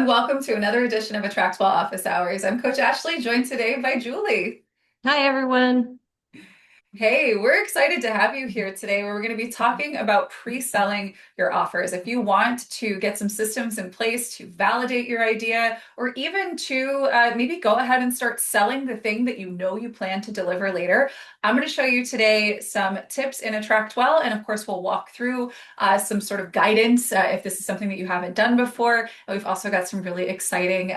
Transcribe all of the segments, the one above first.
and welcome to another edition of AttractWell Office Hours. I'm Coach Ashley, joined today by Julie. Hi, everyone. Hey, we're excited to have you here today where we're going to be talking about pre-selling your offers. If you want to get some systems in place to validate your idea, or even to maybe go ahead and start selling the thing that you know you plan to deliver later, I'm going to show you today some tips in AttractWell. And of course, we'll walk through some sort of guidance if this is something that you haven't done before. And we've also got some really exciting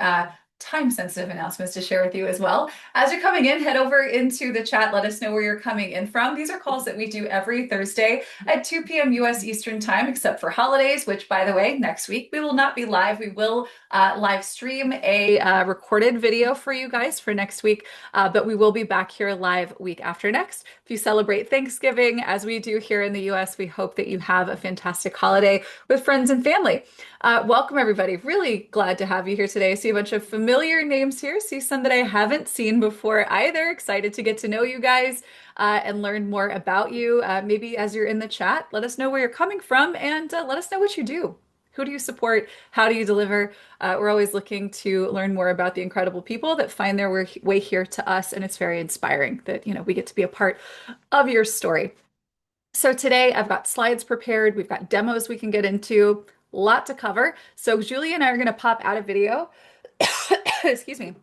time-sensitive announcements to share with you as well. As you're coming in, head over into the chat. Let us know where you're coming in from. These are calls that we do every Thursday at 2 p.m. US Eastern Time, except for holidays, which, by the way, next week we will not be live. We will live stream a recorded video for you guys for next week, but we will be back here live week after next. If you celebrate Thanksgiving, as we do here in the US, we hope that you have a fantastic holiday with friends and family. Welcome, everybody. Really glad to have you here today. I see a bunch of familiar names here. See some that I haven't seen before either. Excited to get to know you guys and learn more about you. Maybe as you're in the chat, let us know where you're coming from and let us know what you do. Who do you support? How do you deliver? We're always looking to learn more about the incredible people that find their way here to us, and it's very inspiring that we get to be a part of your story. So today I've got slides prepared. We've got demos we can get into, a lot to cover. So Julie and I are going to pop out a video, excuse me,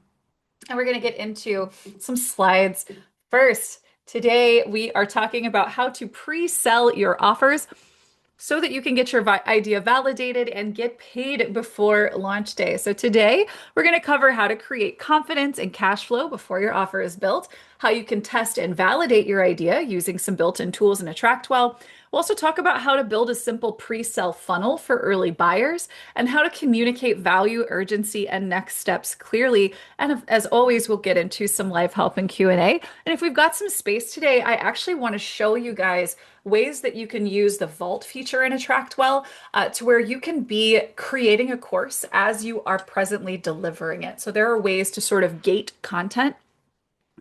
and we're going to get into some slides. First, today we are talking about how to pre-sell your offers so that you can get your idea validated and get paid before launch day. So today we're going to cover how to create confidence and cash flow before your offer is built, how you can test and validate your idea using some built-in tools in AttractWell. We'll also talk about how to build a simple pre-sell funnel for early buyers and how to communicate value, urgency, and next steps clearly. And as always, we'll get into some live help and Q&A. And if we've got some space today, I actually want to show you guys ways that you can use the Vault feature in AttractWell to where you can be creating a course as you are presently delivering it. So there are ways to sort of gate content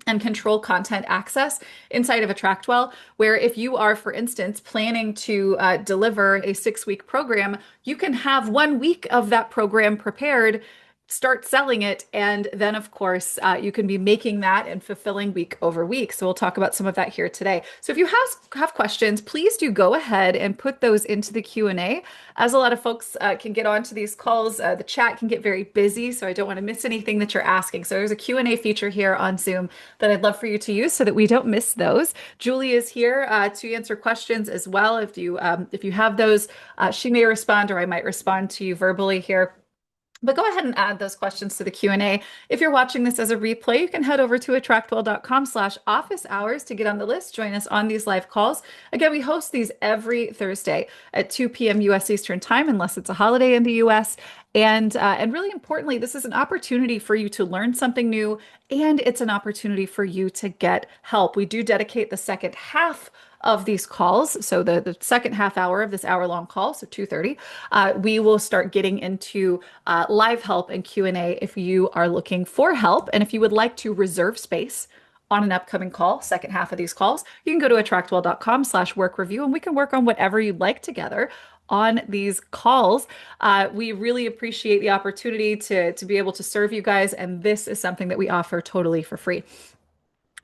and control content access inside of AttractWell, where if you are, for instance, planning to deliver a 6-week program, you can have 1 week of that program prepared, start selling it, and then, of course, you can be making that and fulfilling week over week. So we'll talk about some of that here today. So if you have questions, please do go ahead and put those into the Q&A. As a lot of folks can get onto these calls, the chat can get very busy, so I don't want to miss anything that you're asking. So there's a Q&A feature here on Zoom that I'd love for you to use so that we don't miss those. Julie is here to answer questions as well. If you have those, she may respond or I might respond to you verbally here. But go ahead and add those questions to the Q&A. If you're watching this as a replay, you can head over to attractwell.com/office hours to get on the list. Join us on these live calls. Again, we host these every Thursday at 2 p.m. US Eastern Time, unless it's a holiday in the US. And really importantly, this is an opportunity for you to learn something new, and it's an opportunity for you to get help. We do dedicate the second half of these calls. So the second half hour of this hour-long call, so 2:30, we will start getting into live help and Q&A if you are looking for help. And if you would like to reserve space on an upcoming call, second half of these calls, you can go to attractwell.com/work review and we can work on whatever you'd like together on these calls. We really appreciate the opportunity to be able to serve you guys, and this is something that we offer totally for free.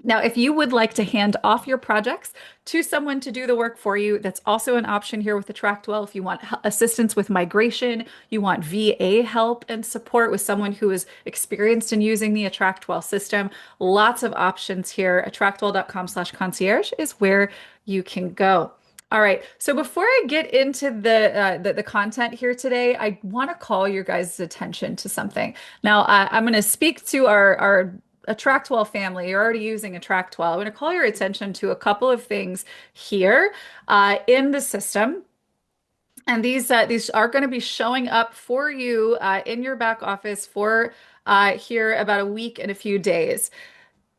Now, if you would like to hand off your projects to someone to do the work for you, that's also an option here with AttractWell. If you want assistance with migration, you want VA help and support with someone who is experienced in using the AttractWell system, lots of options here. Attractwell.com/concierge is where you can go. All right. So before I get into the content here today, I want to call your guys' attention to something. Now, I'm going to speak to our AttractWell family. You're already using AttractWell. I'm going to call your attention to a couple of things here in the system. And these are going to be showing up for you in your back office for here about a week and a few days.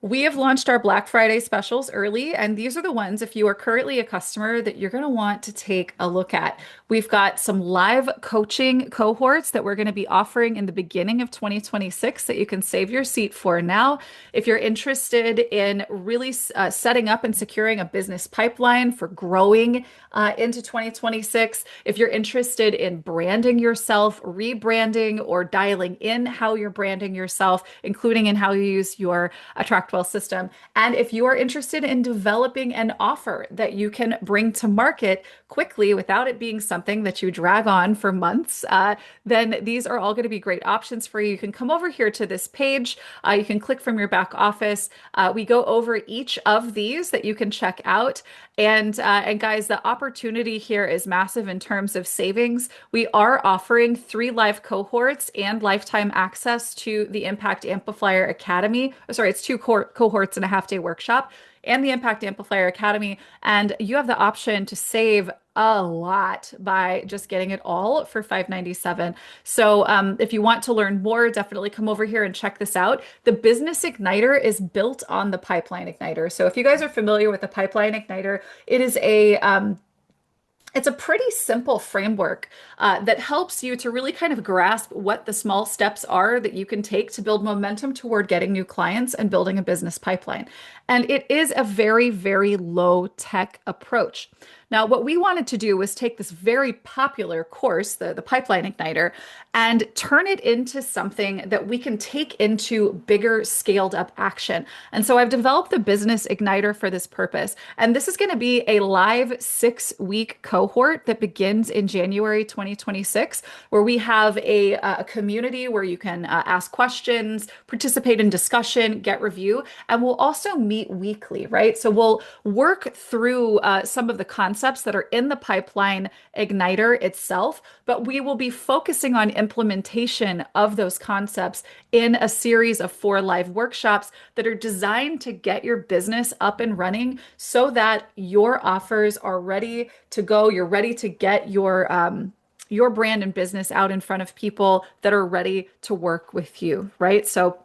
We have launched our Black Friday specials early, and these are the ones, if you are currently a customer, that you're going to want to take a look at. We've got some live coaching cohorts that we're going to be offering in the beginning of 2026 that you can save your seat for now. If you're interested in really setting up and securing a business pipeline for growing into 2026, if you're interested in branding yourself, rebranding, or dialing in how you're branding yourself, including in how you use your AttractWell system. And if you are interested in developing an offer that you can bring to market quickly without it being something that you drag on for months, then these are all going to be great options for you. You can come over here to this page. You can click from your back office. We go over each of these that you can check out. And guys, the opportunity here is massive in terms of savings. We are offering 3 live cohorts and lifetime access to the Impact Amplifier Academy. Oh, sorry, it's 2 cohorts and a half-day workshop and the Impact Amplifier Academy. And you have the option to save a lot by just getting it all for $597. So if you want to learn more, definitely come over here and check this out. The Business Igniter is built on the Pipeline Igniter. So if you guys are familiar with the Pipeline Igniter, it is it's a pretty simple framework that helps you to really kind of grasp what the small steps are that you can take to build momentum toward getting new clients and building a business pipeline. And it is a very, very low tech approach. Now, what we wanted to do was take this very popular course, the Pipeline Igniter, and turn it into something that we can take into bigger scaled up action. And so I've developed the Business Igniter for this purpose. And this is going to be a live 6-week cohort that begins in January 2026, where we have a community where you can ask questions, participate in discussion, get review, and we'll also meet weekly, right? So we'll work through some of the concepts that are in the Pipeline Igniter itself, but we will be focusing on implementation of those concepts in a series of 4 live workshops that are designed to get your business up and running so that your offers are ready to go. You're ready to get your brand and business out in front of people that are ready to work with you, right? So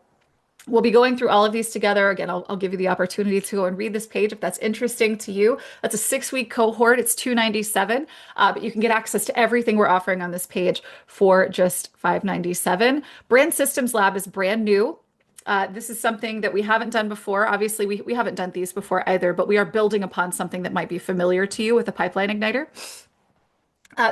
we'll be going through all of these together. Again, I'll give you the opportunity to go and read this page if that's interesting to you. That's a 6-week cohort. It's $297, but you can get access to everything we're offering on this page for just $597. Brand Systems Lab is brand new. This is something that we haven't done before. Obviously, we haven't done these before either, but we are building upon something that might be familiar to you with the Pipeline Igniter.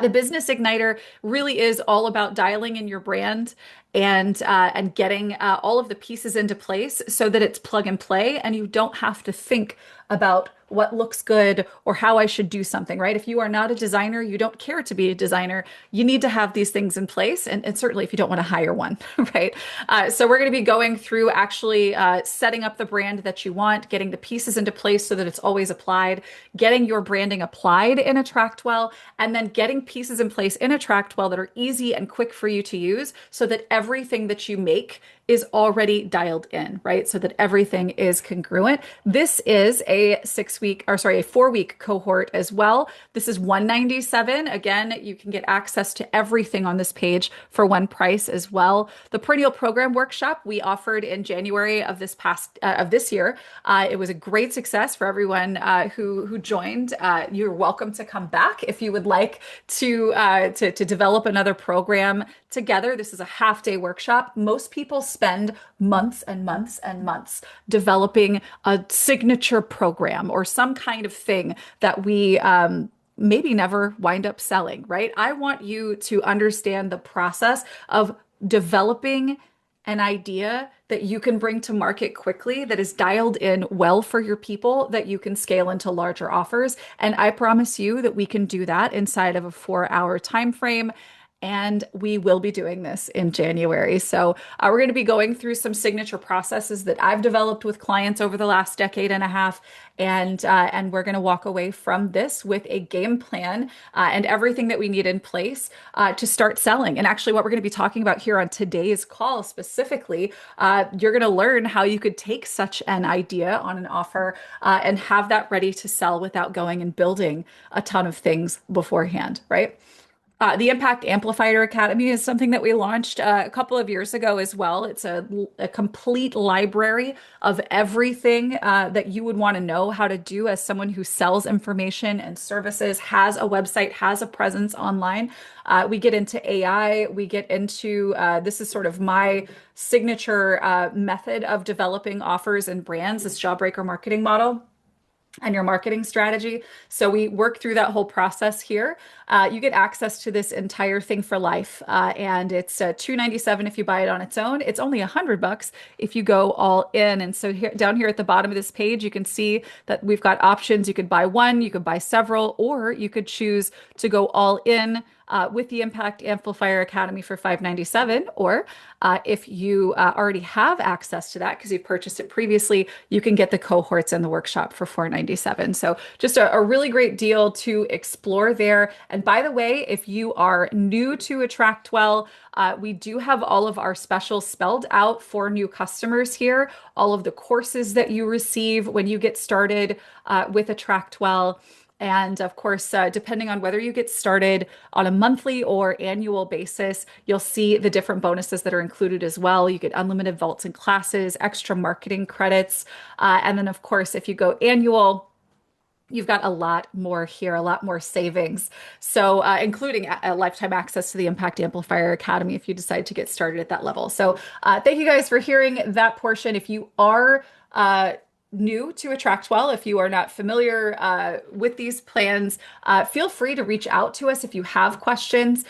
The Business Igniter really is all about dialing in your brand and getting all of the pieces into place so that it's plug and play and you don't have to think about what looks good or how I should do something, right? If you are not a designer, you don't care to be a designer, you need to have these things in place. And certainly if you don't want to hire one, right? So we're going to be going through actually setting up the brand that you want, getting the pieces into place so that it's always applied, getting your branding applied in AttractWell, and then getting pieces in place in AttractWell that are easy and quick for you to use so that everything that you make is already dialed in, right? So that everything is congruent. This is a 4-week cohort as well. This is $197. Again, you can get access to everything on this page for one price as well. The Perennial Program Workshop we offered in January of this year. It was a great success for everyone who joined. You're welcome to come back if you would like to develop another program together. This is a half-day workshop. Most people spend months and months and months developing a signature program or some kind of thing that we maybe never wind up selling, right? I want you to understand the process of developing an idea that you can bring to market quickly, that is dialed in well for your people, that you can scale into larger offers. And I promise you that we can do that inside of a 4-hour time frame. And we will be doing this in January. So we're going to be going through some signature processes that I've developed with clients over the last decade and a half. And we're going to walk away from this with a game plan and everything that we need in place to start selling. And actually, what we're going to be talking about here on today's call specifically, you're going to learn how you could take such an idea on an offer and have that ready to sell without going and building a ton of things beforehand, right? The Impact Amplifier Academy is something that we launched a couple of years ago as well. It's a complete library of everything that you would want to know how to do as someone who sells information and services, has a website, has a presence online. We get into AI, we get into this is sort of my signature method of developing offers and brands, this jawbreaker marketing model and your marketing strategy. So we work through that whole process here. You get access to this entire thing for life, and it's $297 if you buy it on its own. It's only $100 if you go all in. And so here, down here at the bottom of this page, you can see that we've got options. You could buy one, you could buy several, or you could choose to go all in. With the Impact Amplifier Academy for $597, or if you already have access to that because you've purchased it previously, you can get the cohorts and the workshop for $497. So just a really great deal to explore there. And by the way, if you are new to AttractWell, we do have all of our specials spelled out for new customers here, all of the courses that you receive when you get started with AttractWell. And of course, depending on whether you get started on a monthly or annual basis, you'll see the different bonuses that are included as well. You get unlimited vaults and classes, extra marketing credits. And then, of course, if you go annual, you've got a lot more here, a lot more savings. So, including a lifetime access to the Impact Amplifier Academy if you decide to get started at that level. So, thank you guys for hearing that portion. If you are new to AttractWell, if you are not familiar with these plans, feel free to reach out to us if you have questions.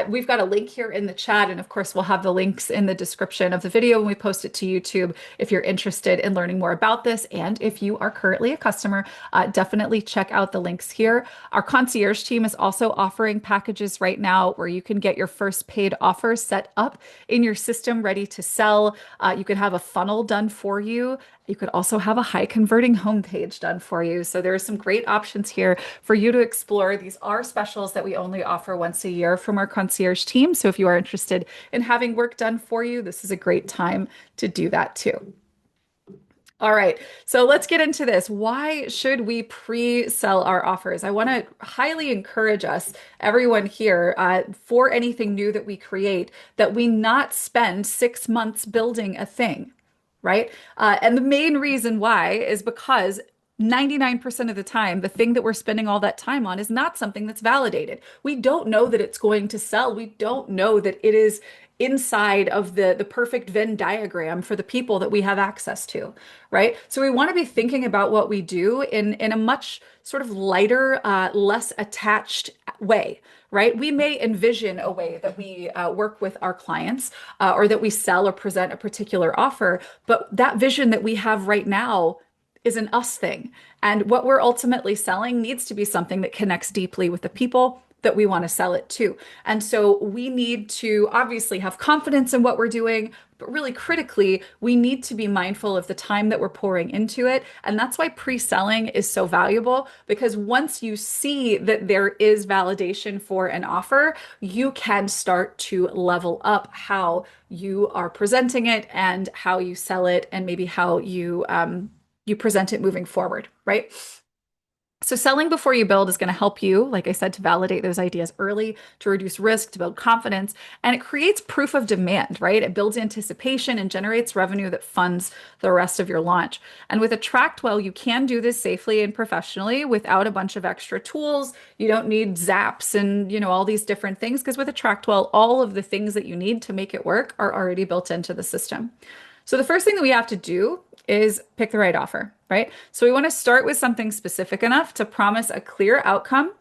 We've got a link here in the chat, and of course, we'll have the links in the description of the video when we post it to YouTube if you're interested in learning more about this. And if you are currently a customer, definitely check out the links here. Our concierge team is also offering packages right now where you can get your first paid offer set up in your system ready to sell. You can have a funnel done for you. You could also have a high converting homepage done for you. So there are some great options here for you to explore. These are specials that we only offer once a year from our concierge team. So if you are interested in having work done for you, this is a great time to do that too. All right, so let's get into this. Why should we pre-sell our offers? I want to highly encourage us, everyone here, for anything new that we create, that we not spend 6 months building a thing, right? And the main reason why is because 99% of the time, the thing that we're spending all that time on is not something that's validated. We don't know that it's going to sell. We don't know that it is inside of the perfect Venn diagram for the people that we have access to, right? So we want to be thinking about what we do in a much sort of lighter, less attached way, right? We may envision a way that we work with our clients or that we sell or present a particular offer, but that vision that we have right now is an us thing. And what we're ultimately selling needs to be something that connects deeply with the people that we want to sell it to. And so we need to obviously have confidence in what we're doing, but really critically, we need to be mindful of the time that we're pouring into it. And that's why pre-selling is so valuable, because once you see that there is validation for an offer, you can start to level up how you are presenting it and how you sell it, and maybe how you present it moving forward, right? So selling before you build is going to help you, like I said, to validate those ideas early, to reduce risk, to build confidence, and it creates proof of demand, right? It builds anticipation and generates revenue that funds the rest of your launch. And with AttractWell, you can do this safely and professionally without a bunch of extra tools. You don't need zaps and, all these different things, because with AttractWell, all of the things that you need to make it work are already built into the system. So the first thing that we have to do is pick the right offer, right? So we want to start with something specific enough to promise a clear outcome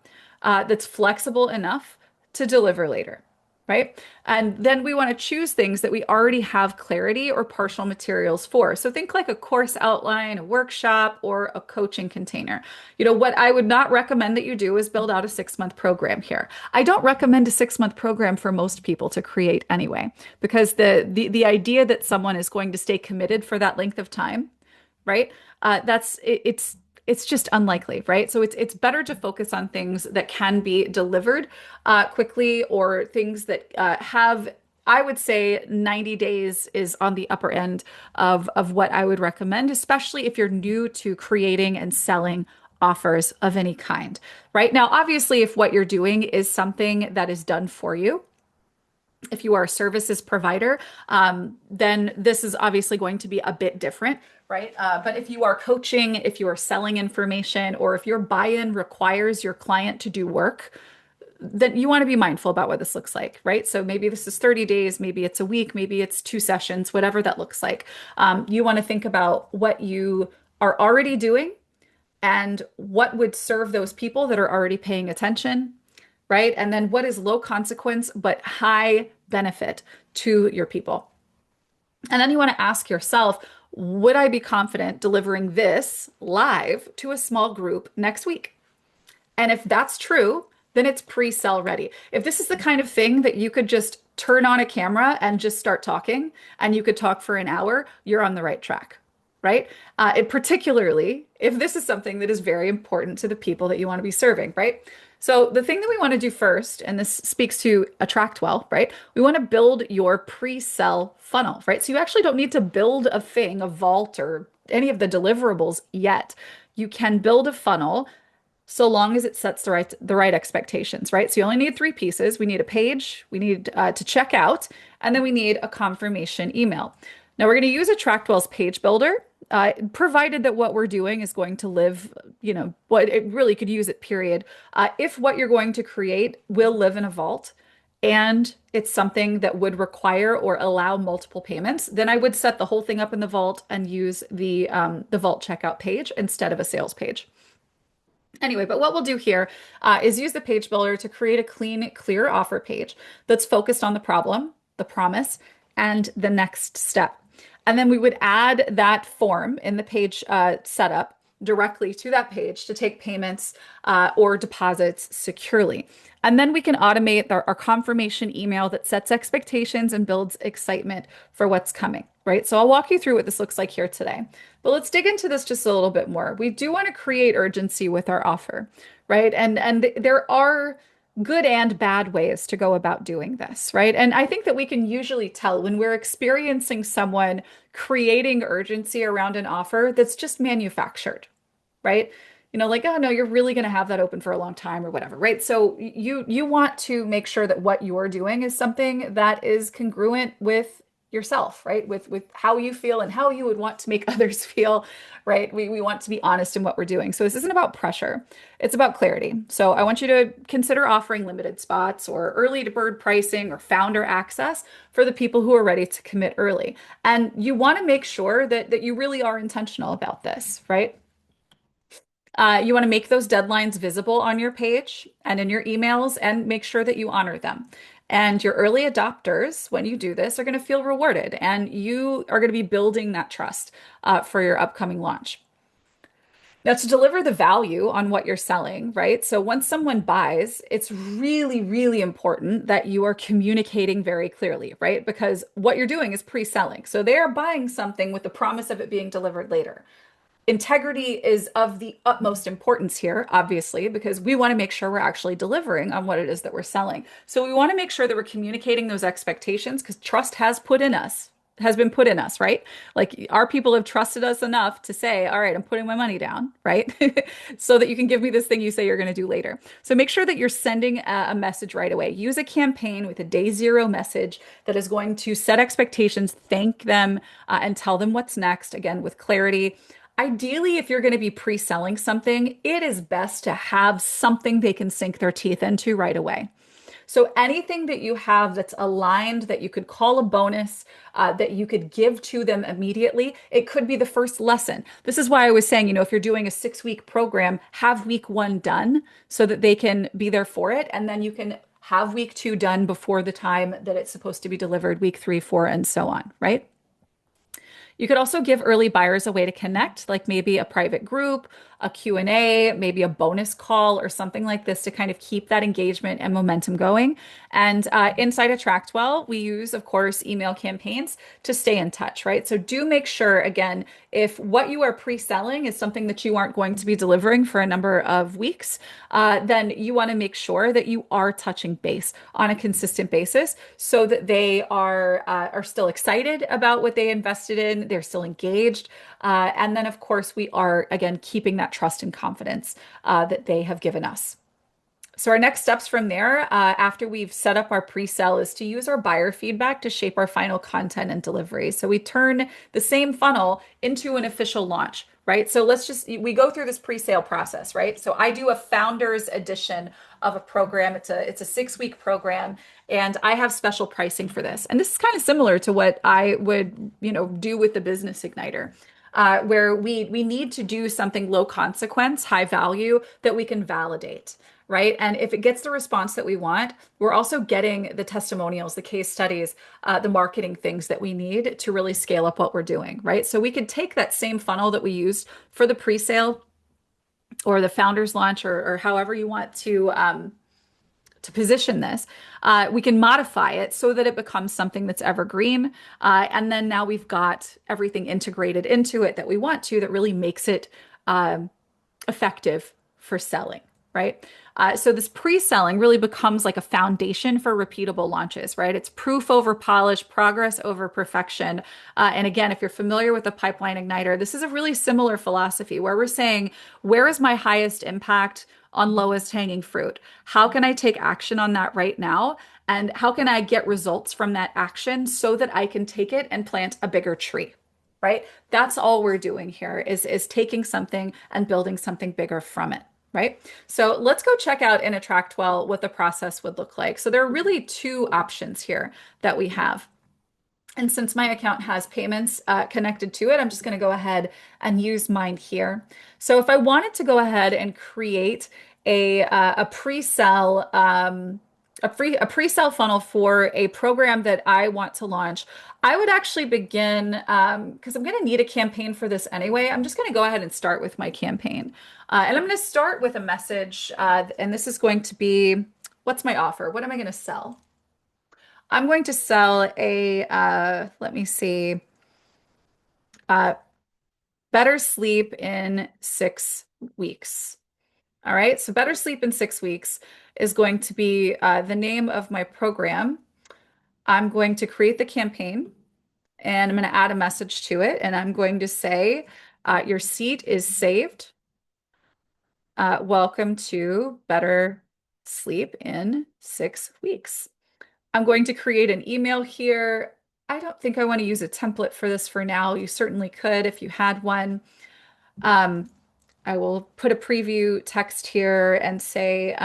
that's flexible enough to deliver later, right? And then we want to choose things that we already have clarity or partial materials for. So think like a course outline, a workshop, or a coaching container. What I would not recommend that you do is build out a 6-month program here. I don't recommend a 6-month program for most people to create anyway, because the idea that someone is going to stay committed for that length of time, right? It's just unlikely, right? So it's better to focus on things that can be delivered quickly, or things that have, I would say 90 days is on the upper end of what I would recommend, especially if you're new to creating and selling offers of any kind, right? Now, obviously, if what you're doing is something that is done for you, if you are a services provider, then this is obviously going to be a bit different, right? But if you are coaching, if you are selling information, or if your buy-in requires your client to do work, then you want to be mindful about what this looks like, right? So maybe this is 30 days, maybe it's a week, maybe it's 2 sessions, whatever that looks like. You want to think about what you are already doing and what would serve those people that are already paying attention, right? And then what is low consequence but high benefit to your people. And then you want to ask yourself, would I be confident delivering this live to a small group next week? And if that's true, then it's pre-sell ready. If this is the kind of thing that you could just turn on a camera and just start talking, and you could talk for an hour, you're on the right track, right? Particularly if this is something that is very important to the people that you want to be serving, right? So the thing that we want to do first, and this speaks to AttractWell, right? We want to build your pre-sell funnel, right? So you actually don't need to build a thing, a vault, or any of the deliverables yet. You can build a funnel so long as it sets the right expectations, right? So you only need three pieces. We need a page, we need to check out, and then we need a confirmation email. Now we're going to use AttractWell's page builder, provided that what we're doing is going to live, what it really could use it, period. If what you're going to create will live in a vault and it's something that would require or allow multiple payments, then I would set the whole thing up in the vault and use the vault checkout page instead of a sales page. Anyway, but what we'll do here is use the page builder to create a clean, clear offer page that's focused on the problem, the promise, and the next step. And then we would add that form in the page setup directly to that page to take payments or deposits securely. And then we can automate our confirmation email that sets expectations and builds excitement for what's coming, right? So I'll walk you through what this looks like here today. But let's dig into this just a little bit more. We do want to create urgency with our offer, right? And there are good and bad ways to go about doing this, right? And I think that we can usually tell when we're experiencing someone creating urgency around an offer that's just manufactured, right? Like, oh no, you're really going to have that open for a long time or whatever, right? So you want to make sure that what you're doing is something that is congruent with yourself, right? With how you feel and how you would want to make others feel, right? We want to be honest in what we're doing. So this isn't about pressure. It's about clarity. So I want you to consider offering limited spots or early to bird pricing or founder access for the people who are ready to commit early. And you want to make sure that you really are intentional about this, right? You want to make those deadlines visible on your page and in your emails and make sure that you honor them. And your early adopters, when you do this, are going to feel rewarded and you are going to be building that trust for your upcoming launch. Now, to deliver the value on what you're selling, right? So once someone buys, it's really, really important that you are communicating very clearly, right? Because what you're doing is pre-selling. So they are buying something with the promise of it being delivered later. Integrity is of the utmost importance here, obviously, because we want to make sure we're actually delivering on what it is that we're selling. So we want to make sure that we're communicating those expectations because trust has been put in us, right? Like our people have trusted us enough to say, all right, I'm putting my money down, right? So that you can give me this thing you say you're going to do later. So make sure that you're sending a message right away. Use a campaign with a day zero message that is going to set expectations, thank them, and tell them what's next, again, with clarity. Ideally, if you're going to be pre-selling something, it is best to have something they can sink their teeth into right away. So anything that you have that's aligned, that you could call a bonus, that you could give to them immediately, it could be the first lesson. This is why I was saying, if you're doing a 6-week program, have week 1 done so that they can be there for it. And then you can have week 2 done before the time that it's supposed to be delivered, week 3, 4, and so on, right? You could also give early buyers a way to connect, like maybe a private group, a Q&A, maybe a bonus call or something like this to kind of keep that engagement and momentum going. And inside AttractWell, we use, of course, email campaigns to stay in touch, right? So do make sure, again, if what you are pre-selling is something that you aren't going to be delivering for a number of weeks, then you want to make sure that you are touching base on a consistent basis so that they are still excited about what they invested in, they're still engaged. And then, of course, we are, again, keeping that that trust and confidence that they have given us. So our next steps from there, after we've set up our pre-sale, is to use our buyer feedback to shape our final content and delivery. So we turn the same funnel into an official launch, right? So we go through this pre-sale process, right? So I do a founder's edition of a program. It's a 6-week program, and I have special pricing for this. And this is kind of similar to what I would, do with the Business Igniter. Where we need to do something low consequence, high value that we can validate, right? And if it gets the response that we want, we're also getting the testimonials, the case studies, the marketing things that we need to really scale up what we're doing, right? So we could take that same funnel that we used for the pre-sale or the founders launch, or however you want to position this. We can modify it so that it becomes something that's evergreen. And then now we've got everything integrated into it that we want to, that really makes it effective for selling, right? So this pre-selling really becomes like a foundation for repeatable launches, right? It's proof over polish, progress over perfection. And again, if you're familiar with the pipeline igniter, this is a really similar philosophy where we're saying, where is my highest impact on lowest hanging fruit? How can I take action on that right now? And how can I get results from that action so that I can take it and plant a bigger tree? Right? That's all we're doing here is taking something and building something bigger from it, right? So let's go check out in AttractWell what the process would look like. So there are really two options here that we have. And since my account has payments connected to it, I'm just going to go ahead and use mine here. So if I wanted to go ahead and create a pre-sale a pre-sale funnel for a program that I want to launch, I would actually begin because I'm going to need a campaign for this anyway. I'm just going to go ahead and start with my campaign. And I'm going to start with a message, and this is going to be, what's my offer? What am I going to sell? I'm going to sell let me see, uh, better sleep in 6 weeks. All right, so better sleep in 6 weeks is going to be the name of my program. I'm going to create the campaign and I'm going to add a message to it. And I'm going to say, your seat is saved. Welcome to Better Sleep in 6 weeks. I'm going to create an email here. I don't think I want to use a template for this for now. You certainly could if you had one. I will put a preview text here and say,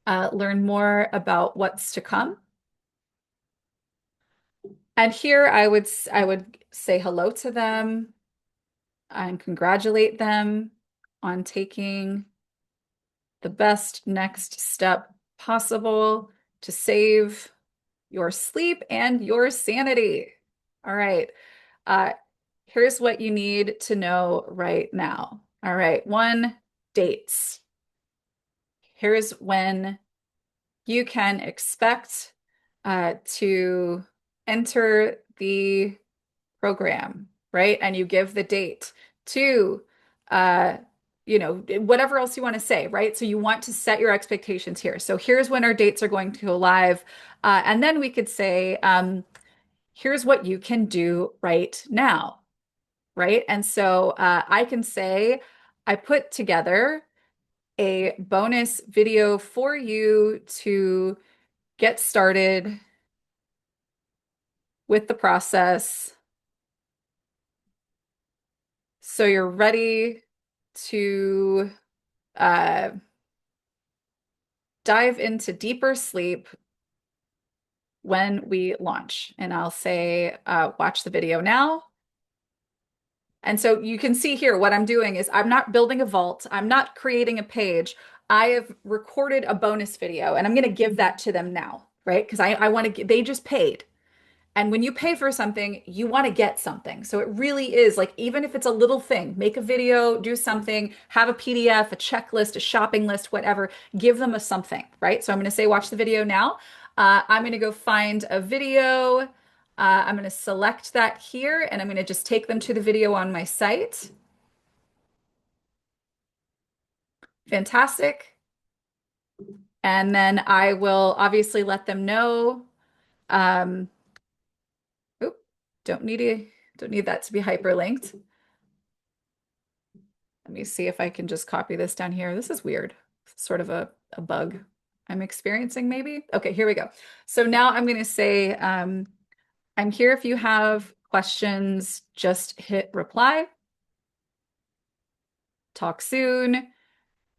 learn more about what's to come. And here I would say hello to them and congratulate them on taking the best next step possible to save your sleep and your sanity. All right. Uh, Here's what you need to know right now. All right. One, dates. Here's when you can expect to enter the program, right? And you give the date. Two, uh, whatever else you want to say, right? So you want to set your expectations here. So here's when our dates are going to go live. And then we could say, here's what you can do right now, right? And so I can say, I put together a bonus video for you to get started with the process so you're ready to uh, dive into deeper sleep when we launch. And I'll say, watch the video now. And so you can see here what I'm doing is I'm not building a vault. I'm not creating a page. I have recorded a bonus video and I'm going to give that to them now, right? Because I want to, they just paid. And when you pay for something, you want to get something. So it really is like, even if it's a little thing, make a video, do something, have a PDF, a checklist, a shopping list, whatever, give them a something, right? So I'm going to say, watch the video now. I'm going to go find a video. I'm going to select that here and I'm going to just take them to the video on my site. Fantastic. And then I will obviously let them know. Um, Oop, don't need that to be hyperlinked. Let me see if I can just copy this down here. This is weird. Sort of a bug I'm experiencing, maybe. Okay, here we go. So now I'm going to say, I'm here if you have questions, just hit reply. Talk soon.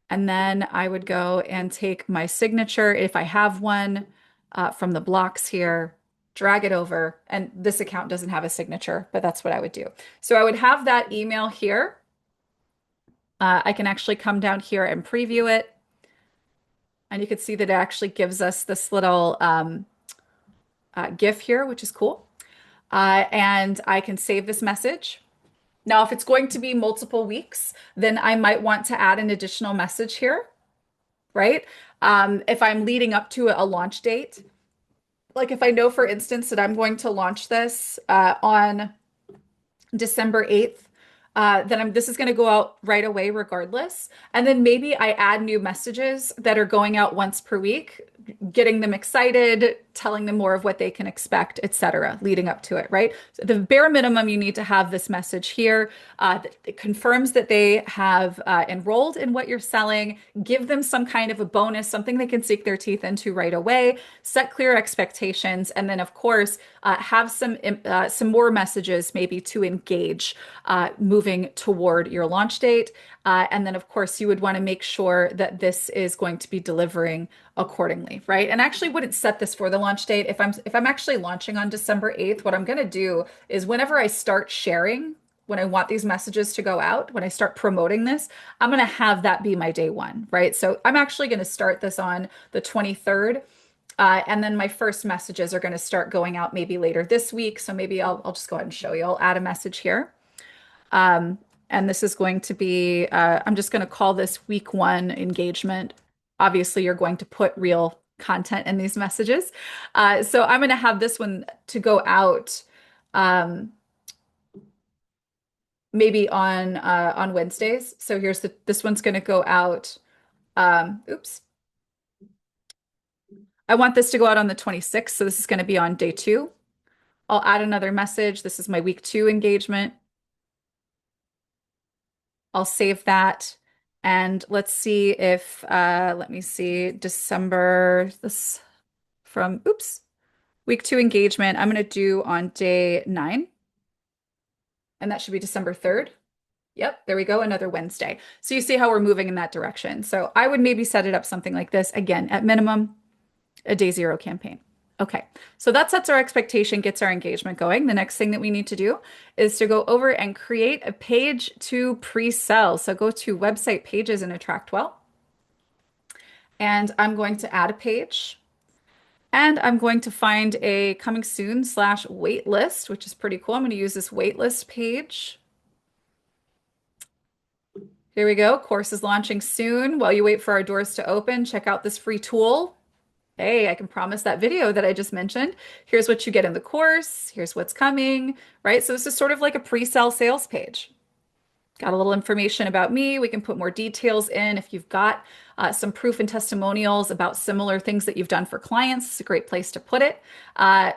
And then I would go and take my signature, if I have one, from the blocks here, drag it over. And this account doesn't have a signature, but that's what I would do. So I would have that email here. I can actually come down here and preview it. And you can see that it actually gives us this little GIF here, which is cool. And I can save this message. Now, if it's going to be multiple weeks, then I might want to add an additional message here, right? If I'm leading up to a launch date, like if I know, for instance, that I'm going to launch this on December 8th, this is going to go out right away regardless. And then maybe I add new messages that are going out once per week, getting them excited, telling them more of what they can expect, etc., leading up to it, right? So the bare minimum, you need to have this message here that confirms that they have enrolled in what you're selling, give them some kind of a bonus, something they can sink their teeth into right away, set clear expectations, and then, of course, have some more messages maybe to engage moving toward your launch date. And then, of course, you would want to make sure that this is going to be delivering accordingly, right? And actually wouldn't set this for the launch date. If I'm actually launching on December 8th, what I'm going to do is whenever I start sharing, when I want these messages to go out, when I start promoting this, I'm going to have that be my day one, right? So I'm actually going to start this on the 23rd. And then my first messages are going to start going out maybe later this week. So maybe I'll just go ahead and show you. I'll add a message here. And this is going to be, I'm just going to call this week one engagement. Obviously, you're going to put real content in these messages. So I'm going to have this one to go out maybe on Wednesdays. So this one's going to go out. Oops. I want this to go out on the 26th. So this is going to be on day 2. I'll add another message. This is my week 2 engagement. I'll save that. And let's see if, let me see, December, this from, oops, week 2 engagement, I'm going to do on day 9. And that should be December 3rd. Yep, there we go, another Wednesday. So you see how we're moving in that direction. So I would maybe set it up something like this, again, at minimum, a day 0 campaign. Okay, so that sets our expectation, gets our engagement going. The next thing that we need to do is to go over and create a page to pre-sell. So go to website pages in AttractWell. And I'm going to add a page. And I'm going to find a coming soon / wait list, which is pretty cool. I'm going to use this wait list page. Here we go. Course is launching soon. While you wait for our doors to open, check out this free tool. Hey, I can promise that video that I just mentioned. Here's what you get in the course. Here's what's coming, right? So this is sort of like a pre-sale sales page. Got a little information about me. We can put more details in. If you've got some proof and testimonials about similar things that you've done for clients, it's a great place to put it.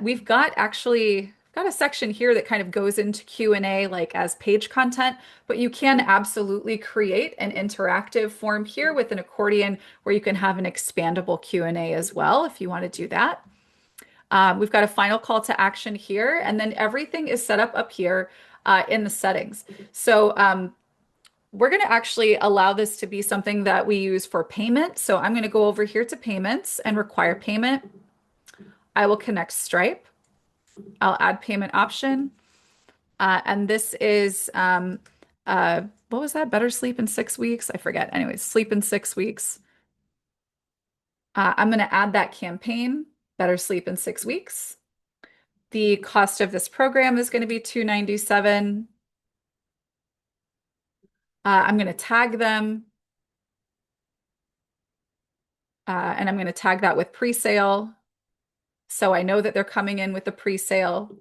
We've got a section here that kind of goes into Q&A like as page content, but you can absolutely create an interactive form here with an accordion where you can have an expandable Q&A as well if you want to do that. We've got a final call to action here, and then everything is set up here in the settings. So we're going to actually allow this to be something that we use for payment. So I'm going to go over here to payments and require payment. I will connect Stripe. I'll add payment option. And this is, what was that? Better sleep in 6 weeks? I forget. Anyways, sleep in 6 weeks. I'm going to add that campaign, better sleep in 6 weeks. The cost of this program is going to be $297. I'm going to tag them. And I'm going to tag that with pre-sale. So I know that they're coming in with the pre-sale.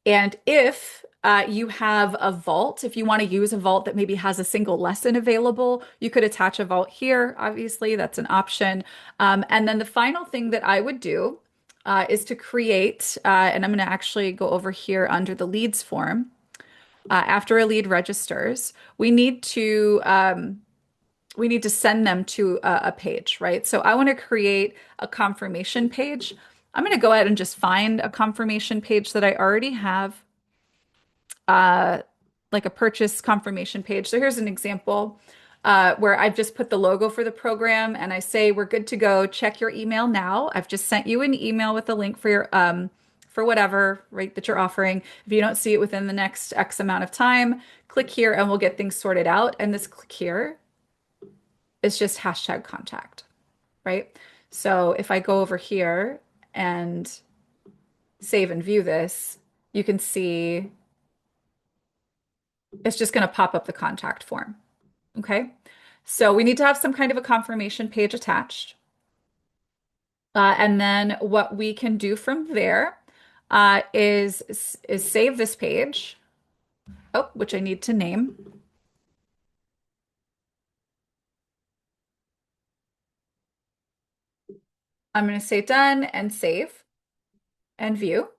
And if you have a vault, if you want to use a vault that maybe has a single lesson available, you could attach a vault here. Obviously, that's an option. And then the final thing that I would do is to create, and I'm going to actually go over here under the leads form. after a lead registers, we need to send them to a page, right? So I want to create a confirmation page. I'm going to go ahead and just find a confirmation page that I already have, uh, like a purchase confirmation page. So here's an example where I've just put the logo for the program and I say, we're good to go. Check your email now. I've just sent you an email with a link for your for whatever, right, that you're offering. If you don't see it within the next X amount of time, click here and we'll get things sorted out. And this click here is just hashtag contact, right? So if I go over here and save and view this, you can see it's just going to pop up the contact form. Okay. So we need to have some kind of a confirmation page attached. And then what we can do from there is save this page. Oh, which I need to name. I'm going to say done and save and view.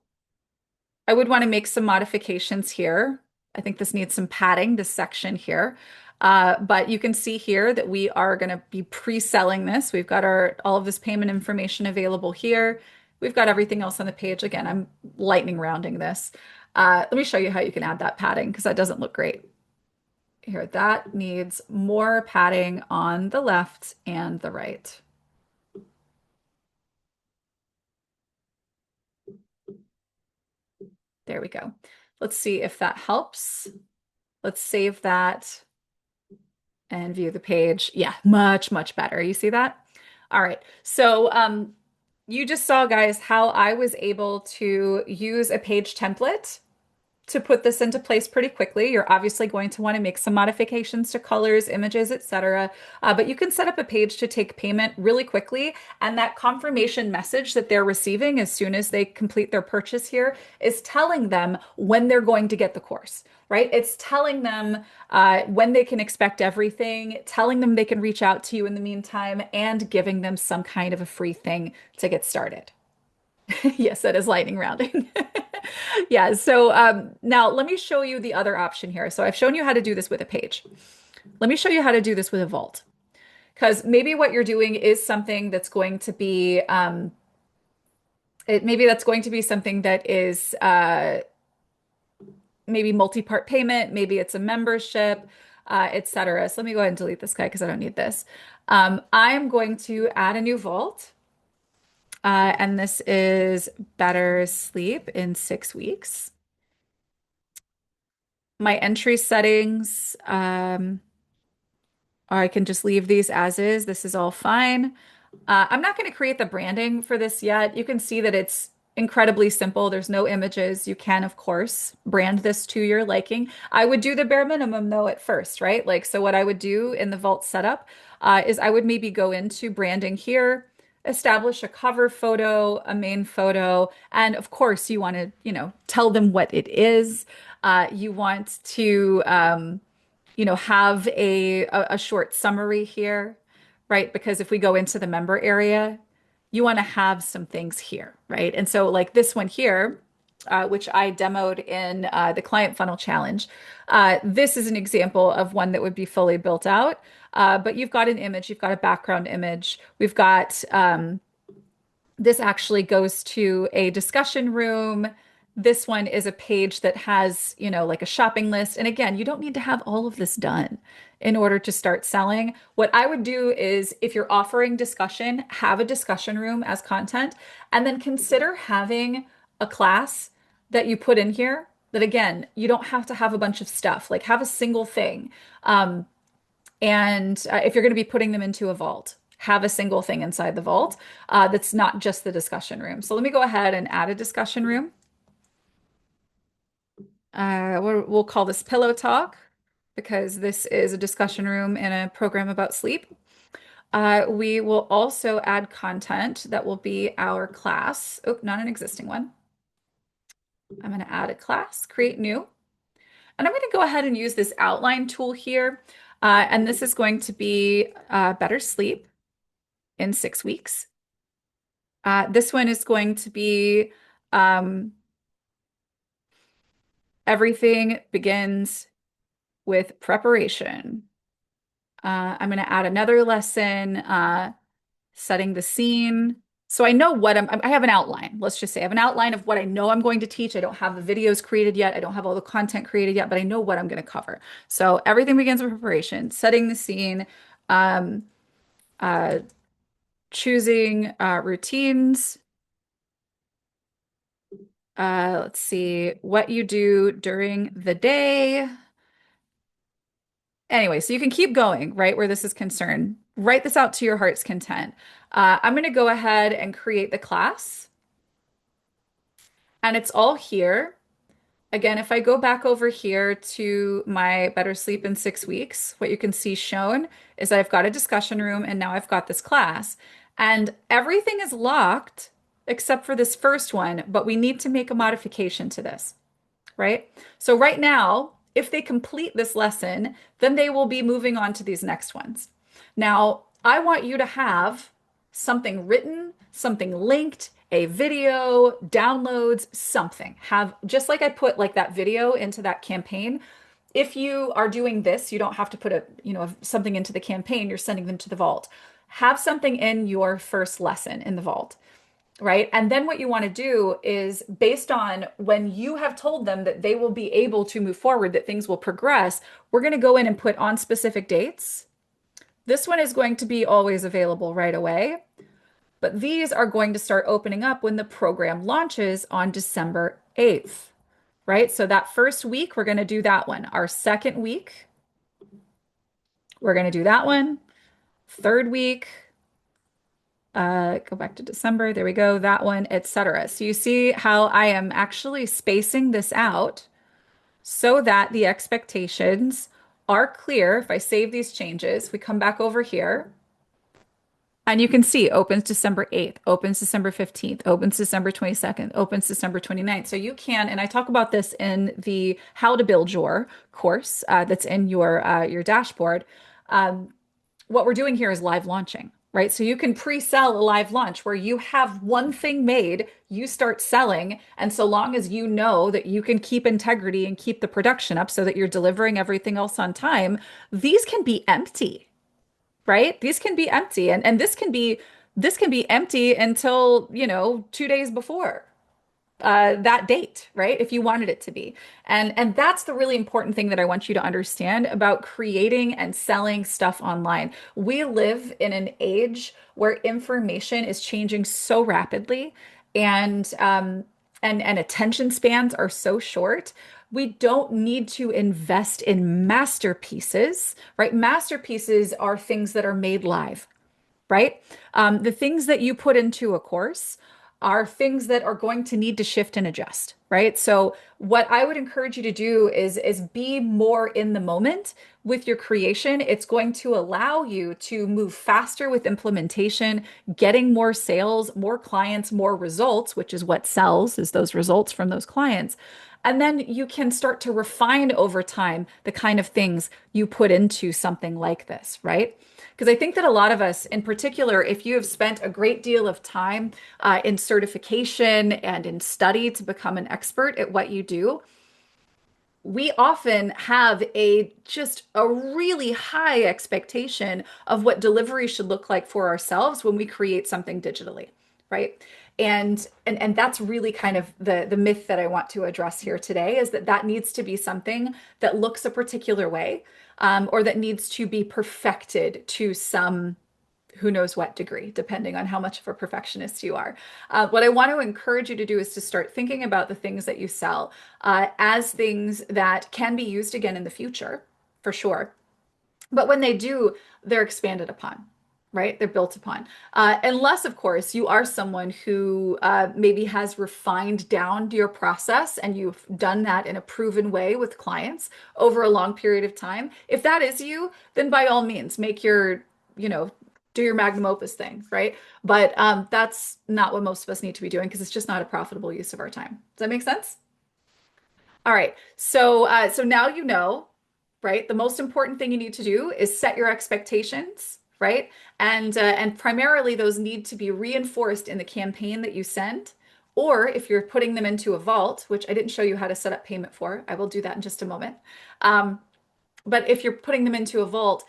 I would want to make some modifications here. I think this needs some padding, this section here. But you can see here that we are going to be pre-selling this. We've got our all of this payment information available here. We've got everything else on the page. Again, I'm lightning rounding this. Let me show you how you can add that padding because that doesn't look great. Here, that needs more padding on the left and the right. There we go. Let's see if that helps. Let's save that and view the page. Yeah, much, much better. You see that? All right. So you just saw, guys, how I was able to use a page template to put this into place pretty quickly. You're obviously going to want to make some modifications to colors, images, etc. But you can set up a page to take payment really quickly. And that confirmation message that they're receiving as soon as they complete their purchase here is telling them when they're going to get the course, right? It's telling them when they can expect everything, telling them they can reach out to you in the meantime, and giving them some kind of a free thing to get started. Yes, that is lightning rounding. Yeah, so now let me show you the other option here. So I've shown you how to do this with a page. Let me show you how to do this with a vault. Because maybe what you're doing is something that's going to be, maybe that's going to be something that is maybe multi-part payment, maybe it's a membership, etc. So let me go ahead and delete this guy because I don't need this. I'm going to add a new vault. And this is better sleep in 6 weeks. My entry settings, or I can just leave these as is. This is all fine. I'm not going to create the branding for this yet. You can see that it's incredibly simple. There's no images. You can, of course, brand this to your liking. I would do the bare minimum though at first, right? Like, so what I would do in the Vault setup is I would maybe go into branding here, establish a cover photo, a main photo, and of course you want to, tell them what it is. You want to, have a short summary here, right? Because if we go into the member area, you want to have some things here, right? And so like this one here, which I demoed in the Client Funnel Challenge, this is an example of one that would be fully built out. But you've got an image, you've got a background image, we've got this actually goes to a discussion room. This one is a page that has, like a shopping list. And again, you don't need to have all of this done in order to start selling. What I would do is if you're offering discussion, have a discussion room as content, and then consider having a class that you put in here that again, you don't have to have a bunch of stuff, like have a single thing. And if you're going to be putting them into a vault, have a single thing inside the vault that's not just the discussion room. So let me go ahead and add a discussion room. We'll call this Pillow Talk because this is a discussion room in a program about sleep. We will also add content that will be our class. Oh, not an existing one. I'm going to add a class, create new. And I'm going to go ahead and use this outline tool here. And this is going to be better sleep in 6 weeks. This one is going to be Everything begins with preparation. I'm going to add another lesson, setting the scene. So I know I have an outline. Let's just say I have an outline of what I know I'm going to teach. I don't have the videos created yet. I don't have all the content created yet, but I know what I'm going to cover. So everything begins with preparation, setting the scene, um, uh, choosing routines. Let's see what you do during the day. Anyway, so you can keep going right where this is concerned. Write this out to your heart's content. I'm going to go ahead and create the class, and it's all here. Again, if I go back over here to my Better Sleep in 6 weeks, what you can see shown is I've got a discussion room and now I've got this class. And everything is locked except for this first one, but we need to make a modification to this, right? So right now, if they complete this lesson, then they will be moving on to these next ones. Now, I want you to have something written, something linked, a video, downloads, something. Have just like I put like that video into that campaign. If you are doing this, you don't have to put something into the campaign, you're sending them to the vault. Have something in your first lesson in the vault, right? And then what you want to do is based on when you have told them that they will be able to move forward, that things will progress, we're going to go in and put on specific dates. This one is going to be always available right away, but these are going to start opening up when the program launches on December 8th, right? So that first week, we're going to do that one. Our second week, we're going to do that one. Third week, go back to December. There we go. That one, etc. So you see how I am actually spacing this out so that the expectations are clear. If I save these changes, we come back over here and you can see opens December 8th, opens December 15th, opens December 22nd, opens December 29th. So you can, and I talk about this in the How to Build Your course that's in your dashboard. Um, what we're doing here is live launching, right? So you can pre-sell a live launch where you have one thing made, you start selling, and so long as you know that you can keep integrity and keep the production up so that you're delivering everything else on time, these can be empty, right? These can be empty, and this can be empty until, 2 days before that date, right? If you wanted it to be. And that's the really important thing that I want you to understand about creating and selling stuff online. We live in an age where information is changing so rapidly and attention spans are so short. We don't need to invest in masterpieces, right? Masterpieces are things that are made live, right? The things that you put into a course are things that are going to need to shift and adjust, right? So what I would encourage you to do is be more in the moment with your creation. It's going to allow you to move faster with implementation, getting more sales, more clients, more results, which is what sells, is those results from those clients. And then you can start to refine over time the kind of things you put into something like this, right? Because I think that a lot of us, in particular, if you have spent a great deal of time in certification and in study to become an expert at what you do, we often have just a really high expectation of what delivery should look like for ourselves when we create something digitally, right? And that's really kind of the myth that I want to address here today is that that needs to be something that looks a particular way, or that needs to be perfected to some who knows what degree, depending on how much of a perfectionist you are. What I want to encourage you to do is to start thinking about the things that you sell as things that can be used again in the future, for sure. But when they do, they're expanded upon, right? They're built upon. Unless, of course, you are someone who maybe has refined down your process and you've done that in a proven way with clients over a long period of time. If that is you, then by all means, make your, do your magnum opus thing, right? But that's not what most of us need to be doing because it's just not a profitable use of our time. Does that make sense? All right. So now you know, right? The most important thing you need to do is set your expectations, right? And primarily those need to be reinforced in the campaign that you send Or if you're putting them into a vault, which I didn't show you how to set up payment for, I will do that in just a moment. Um, but if you're putting them into a vault,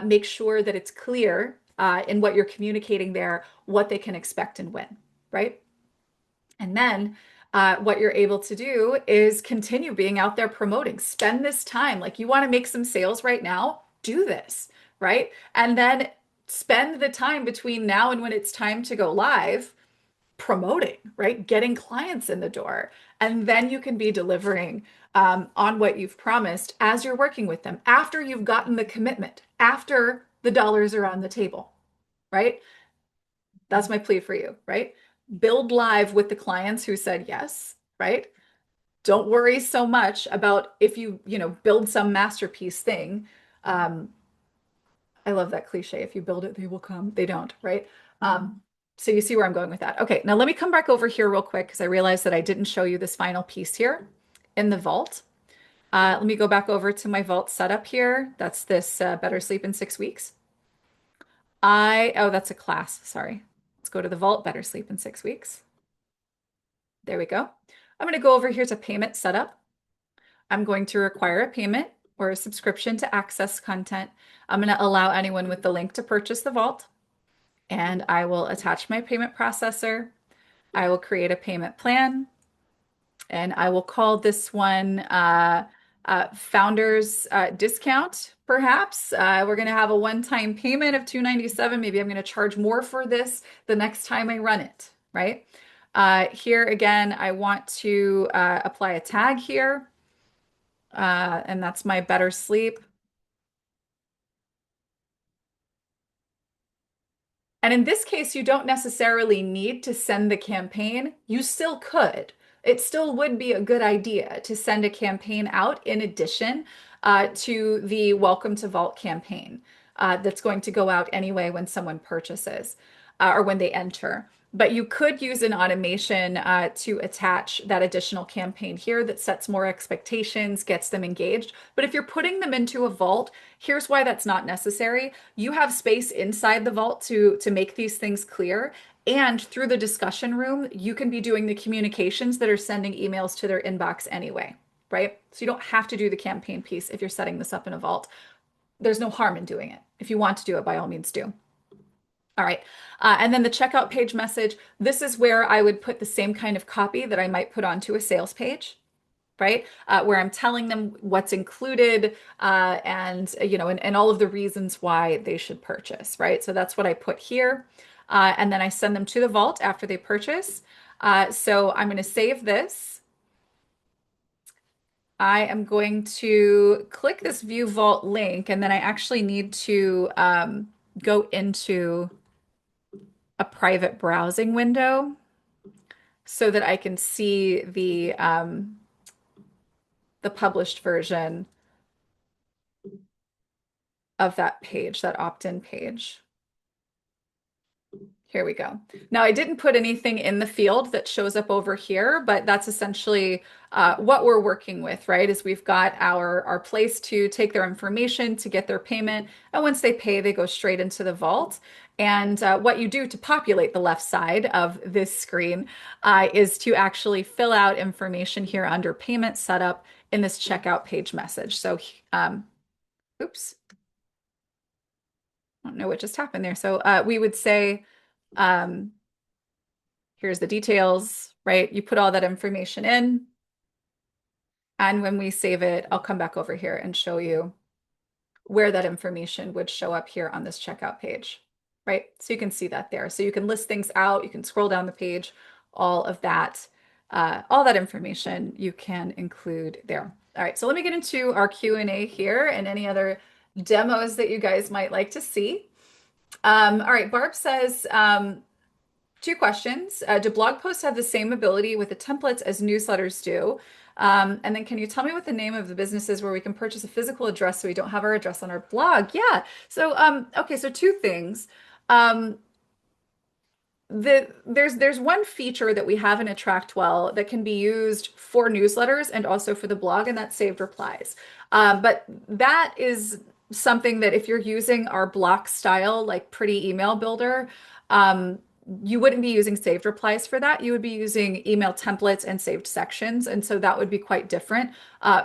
make sure that it's clear in what you're communicating there, what they can expect and when, right? And then what you're able to do is continue being out there promoting. Spend this time. Like you want to make some sales right now, do this, right? And then spend the time between now and when it's time to go live promoting, right? Getting clients in the door. And then you can be delivering on what you've promised as you're working with them after you've gotten the commitment, after the dollars are on the table, right? That's my plea for you, right? Build live with the clients who said yes, right? Don't worry so much about if you build some masterpiece thing. Um, I love that cliche. If you build it, they will come. They don't, right? So you see where I'm going with that. Okay, now let me come back over here real quick because I realized that I didn't show you this final piece here in the vault. Let me go back over to my vault setup here. That's this Better Sleep in 6 weeks. Oh, that's a class. Sorry. Let's go to the vault, Better Sleep in 6 weeks. There we go. I'm going to go over here to payment setup. I'm going to require a payment or a subscription to access content. I'm going to allow anyone with the link to purchase the vault, and I will attach my payment processor. I will create a payment plan, and I will call this one Founders Discount, perhaps. We're going to have a one-time payment of $297. Maybe I'm going to charge more for this the next time I run it, right? Here again, I want to apply a tag here, and that's my Better Sleep. And in this case, you don't necessarily need to send the campaign. You still could. It still would be a good idea to send a campaign out in addition to the Welcome to Vault campaign that's going to go out anyway when someone purchases or when they enter. But you could use an automation to attach that additional campaign here that sets more expectations, gets them engaged. But if you're putting them into a vault, here's why that's not necessary. You have space inside the vault to make these things clear. And through the discussion room, you can be doing the communications that are sending emails to their inbox anyway, right? So you don't have to do the campaign piece if you're setting this up in a vault. There's no harm in doing it. If you want to do it, by all means do. All right. And then the checkout page message, this is where I would put the same kind of copy that I might put onto a sales page, right? Where I'm telling them what's included and all of the reasons why they should purchase, right? So that's what I put here. And then I send them to the vault after they purchase. So I'm going to save this. I am going to click this View Vault link, and then I actually need to go into a private browsing window so that I can see the published version of that page, that opt-in page. Here we go. Now, I didn't put anything in the field that shows up over here, but that's essentially what we're working with, right? Is we've got our place to take their information to get their payment. And once they pay, they go straight into the vault. And what you do to populate the left side of this screen is to actually fill out information here under payment setup in this checkout page message. So, oops, I don't know what just happened there. So we would say, um, here's the details, right? You put all that information in. And when we save it, I'll come back over here and show you where that information would show up here on this checkout page, right? So you can see that there. So you can list things out, you can scroll down the page, all that information you can include there. All right, so let me get into our Q&A here and any other demos that you guys might like to see. All right, Barb says, two questions. Do blog posts have the same ability with the templates as newsletters do? And then can you tell me what the name of the business is where we can purchase a physical address so we don't have our address on our blog? Yeah. So, okay, so two things. There's one feature that we have in AttractWell that can be used for newsletters and also for the blog, and that's saved replies. But that is something that if you're using our block style, like Pretty Email Builder, you wouldn't be using saved replies for that. You would be using email templates and saved sections. And so that would be quite different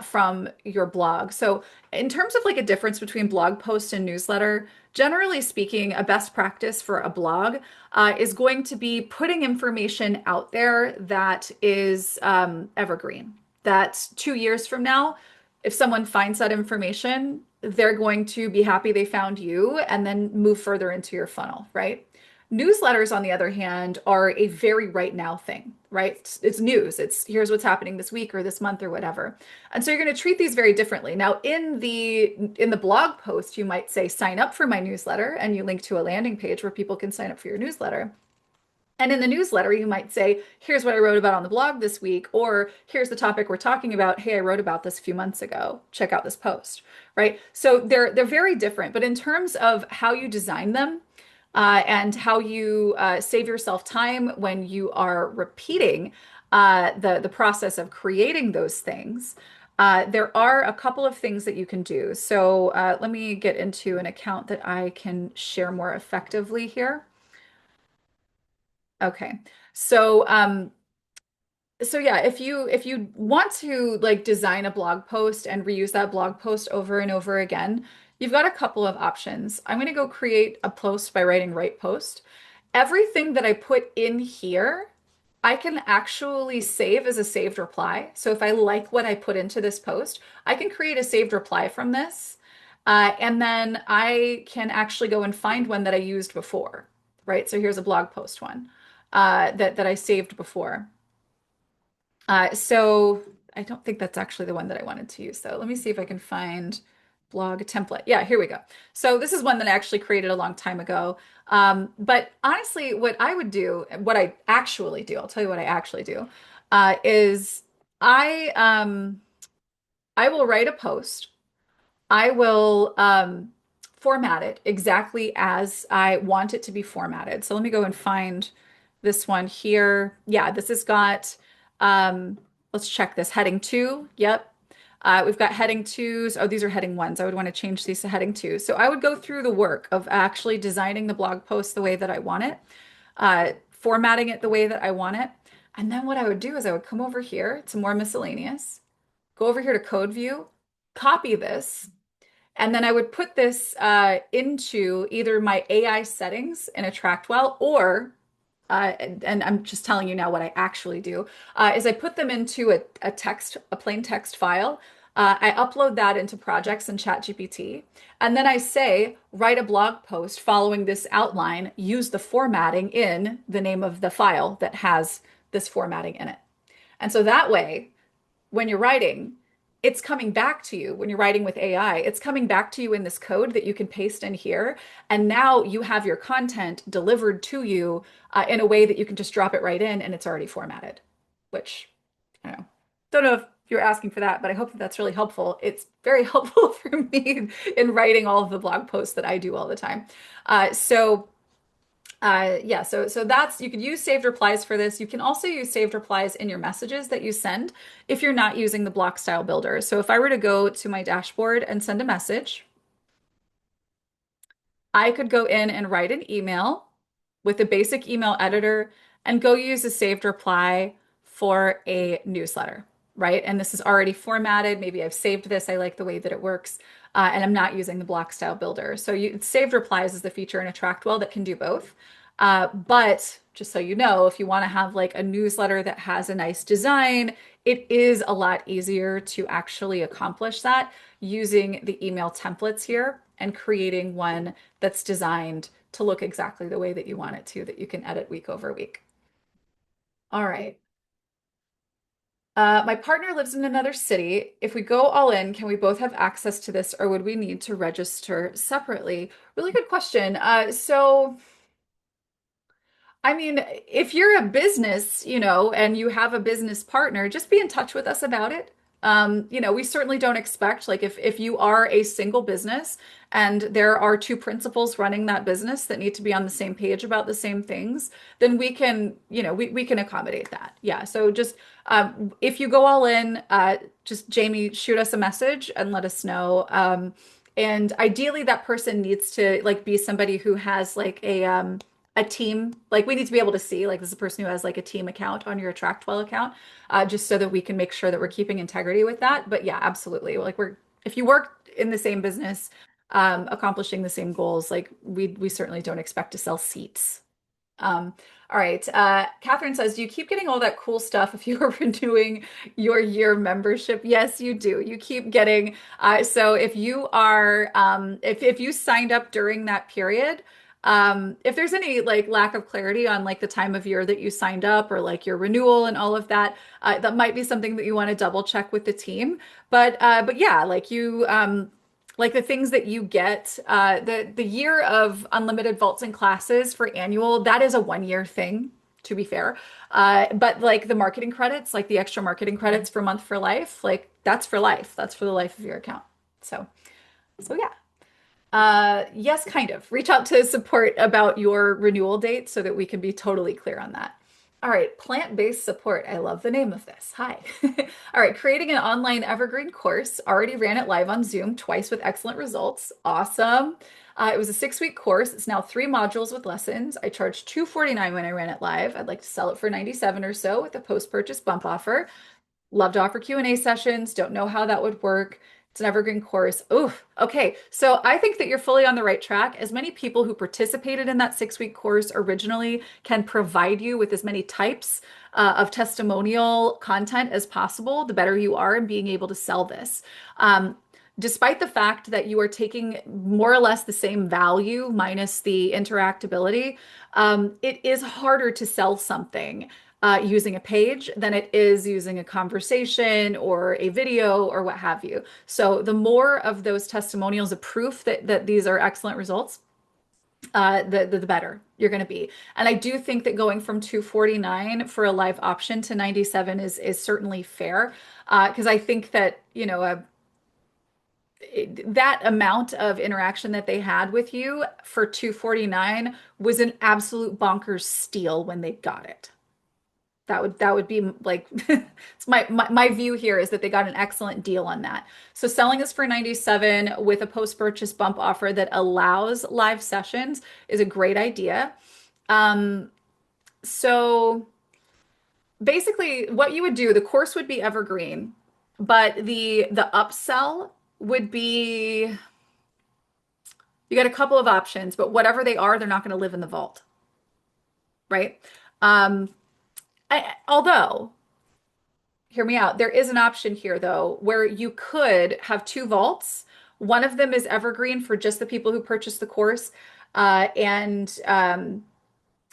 from your blog. So in terms of like a difference between blog post and newsletter, generally speaking, a best practice for a blog is going to be putting information out there that is evergreen. That 2 years from now, if someone finds that information, they're going to be happy they found you and then move further into your funnel, right? Newsletters, on the other hand, are a very right now thing, right? It's news. It's here's what's happening this week or this month or whatever. And so you're going to treat these very differently. Now, in the blog post, you might say sign up for my newsletter and you link to a landing page where people can sign up for your newsletter. And in the newsletter, you might say, here's what I wrote about on the blog this week, or here's the topic we're talking about. Hey, I wrote about this a few months ago. Check out this post, right? So they're very different. But in terms of how you design them, and how you save yourself time when you are repeating the process of creating those things. There are a couple of things that you can do. So let me get into an account that I can share more effectively here. Okay. So so yeah, if you want to like design a blog post and reuse that blog post over and over again, you've got a couple of options. I'm going to go create a post by writing write post. Everything that I put in here, I can actually save as a saved reply. So if I like what I put into this post, I can create a saved reply from this. And then I can actually go and find one that I used before, right? So here's a blog post one that I saved before. So I don't think that's actually the one that I wanted to use though. Let me see if I can find blog template. Yeah, here we go. So this is one that I actually created a long time ago. But honestly, what I would do, what I actually do, I'll tell you what I actually do, is I I will write a post. I will format it exactly as I want it to be formatted. So let me go and find this one here. Yeah, this has got, let's check this, heading two. Yep. We've got heading twos. Oh, these are heading ones. I would want to change these to heading two. So I would go through the work of actually designing the blog post the way that I want it, formatting it the way that I want it. And then what I would do is I would come over here to more miscellaneous, go over here to code view, copy this, and then I would put this into either my AI settings in AttractWell or, and I'm just telling you now what I actually do, is I put them into a text, a plain text file. I upload that into projects in ChatGPT. And then I say, write a blog post following this outline, use the formatting in the name of the file that has this formatting in it. And so that way, when you're writing, it's coming back to you when you're writing with AI. It's coming back to you in this code that you can paste in here. And now you have your content delivered to you in a way that you can just drop it right in and it's already formatted, which I don't know if you're asking for that, but I hope that that's really helpful. It's very helpful for me in writing all of the blog posts that I do all the time. Yeah, so that's you could use saved replies for this. You can also use saved replies in your messages that you send if you're not using the block style builder. So if I were to go to my dashboard and send a message, I could go in and write an email with a basic email editor and go use a saved reply for a newsletter, right? And this is already formatted. Maybe I've saved this. I like the way that it works, and I'm not using the block style builder. So saved replies is the feature in AttractWell that can do both. But just so you know, if you want to have like a newsletter that has a nice design, it is a lot easier to actually accomplish that using the email templates here and creating one that's designed to look exactly the way that you want it to, that you can edit week over week. All right. My partner lives in another city. If we go all in, can we both have access to this, or would we need to register separately? Really good question. So I mean, if you're a business, and you have a business partner, just be in touch with us about it. We certainly don't expect, like, if you are a single business and there are two principals running that business that need to be on the same page about the same things, then we can accommodate that. Yeah. So just if you go all in, just Jamie, shoot us a message and let us know. And ideally, that person needs to like be somebody who has like a team, like we need to be able to see, like this is a person who has like a team account on your AttractWell account, just so that we can make sure that we're keeping integrity with that. But yeah, absolutely. Like if you work in the same business, accomplishing the same goals, like we certainly don't expect to sell seats. Um, all right. Catherine says, do you keep getting all that cool stuff if you are renewing your year membership? Yes, you do. You keep getting, so if you are, if you signed up during that period, if there's any like lack of clarity on like the time of year that you signed up or like your renewal and all of that, that might be something that you want to double check with the team. But yeah, like the things that you get, the year of unlimited vaults and classes for annual, that is a 1 year thing, to be fair. But like the marketing credits, like the extra marketing credits for month for life, like that's for life. That's for the life of your account. So, so yeah. Yes, kind of. Reach out to support about your renewal date so that we can be totally clear on that. All right, plant-based support. I love the name of this. Hi. All right, creating an online evergreen course. Already ran it live on Zoom twice with excellent results. Awesome. It was a 6-week course. It's now 3 modules with lessons. I charged $249 when I ran it live. I'd like to sell it for 97 or so with a post-purchase bump offer. Love to offer Q&A sessions. Don't know how that would work. It's an evergreen course. Oh, okay. So I think that you're fully on the right track. As many people who participated in that 6-week course originally can provide you with as many types of testimonial content as possible, the better you are in being able to sell this. Despite the fact that you are taking more or less the same value minus the interactability, it is harder to sell something using a page than it is using a conversation or a video or what have you. So the more of those testimonials of proof that these are excellent results, the better you're going to be. And I do think that going from 249 for a live option to 97 is certainly fair, because I think that, that amount of interaction that they had with you for 249 was an absolute bonkers steal when they got it. That would be like it's my view here is that they got an excellent deal on that. So selling this for 97 with a post-purchase bump offer that allows live sessions is a great idea. Um, so basically what you would do, the course would be evergreen, but the upsell would be you got a couple of options, but whatever they are, they're not going to live in the vault, right? Um, although hear me out. There is an option here, though, where you could have 2 vaults. One of them is evergreen for just the people who purchase the course, and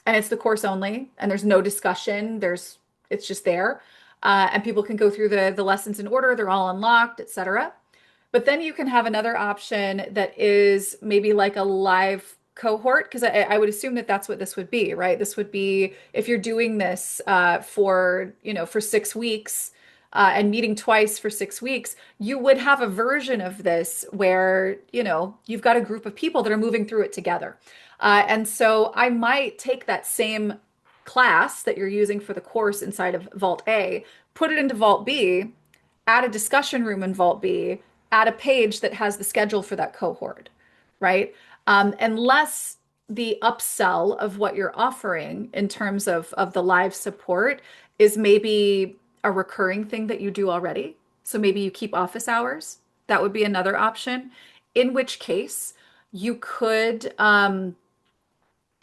it's the course only, and there's no discussion. It's just there, and people can go through the lessons in order. They're all unlocked, etc. But then you can have another option that is maybe like a live cohort, because I would assume that that's what this would be, right? This would be if you're doing this for 6 weeks and meeting twice for 6 weeks, you would have a version of this where, you've got a group of people that are moving through it together. And so I might take that same class that you're using for the course inside of Vault A, put it into Vault B, add a discussion room in Vault B, add a page that has the schedule for that cohort, right? Unless the upsell of what you're offering in terms of the live support is maybe a recurring thing that you do already. So maybe you keep office hours. That would be another option. In which case, you could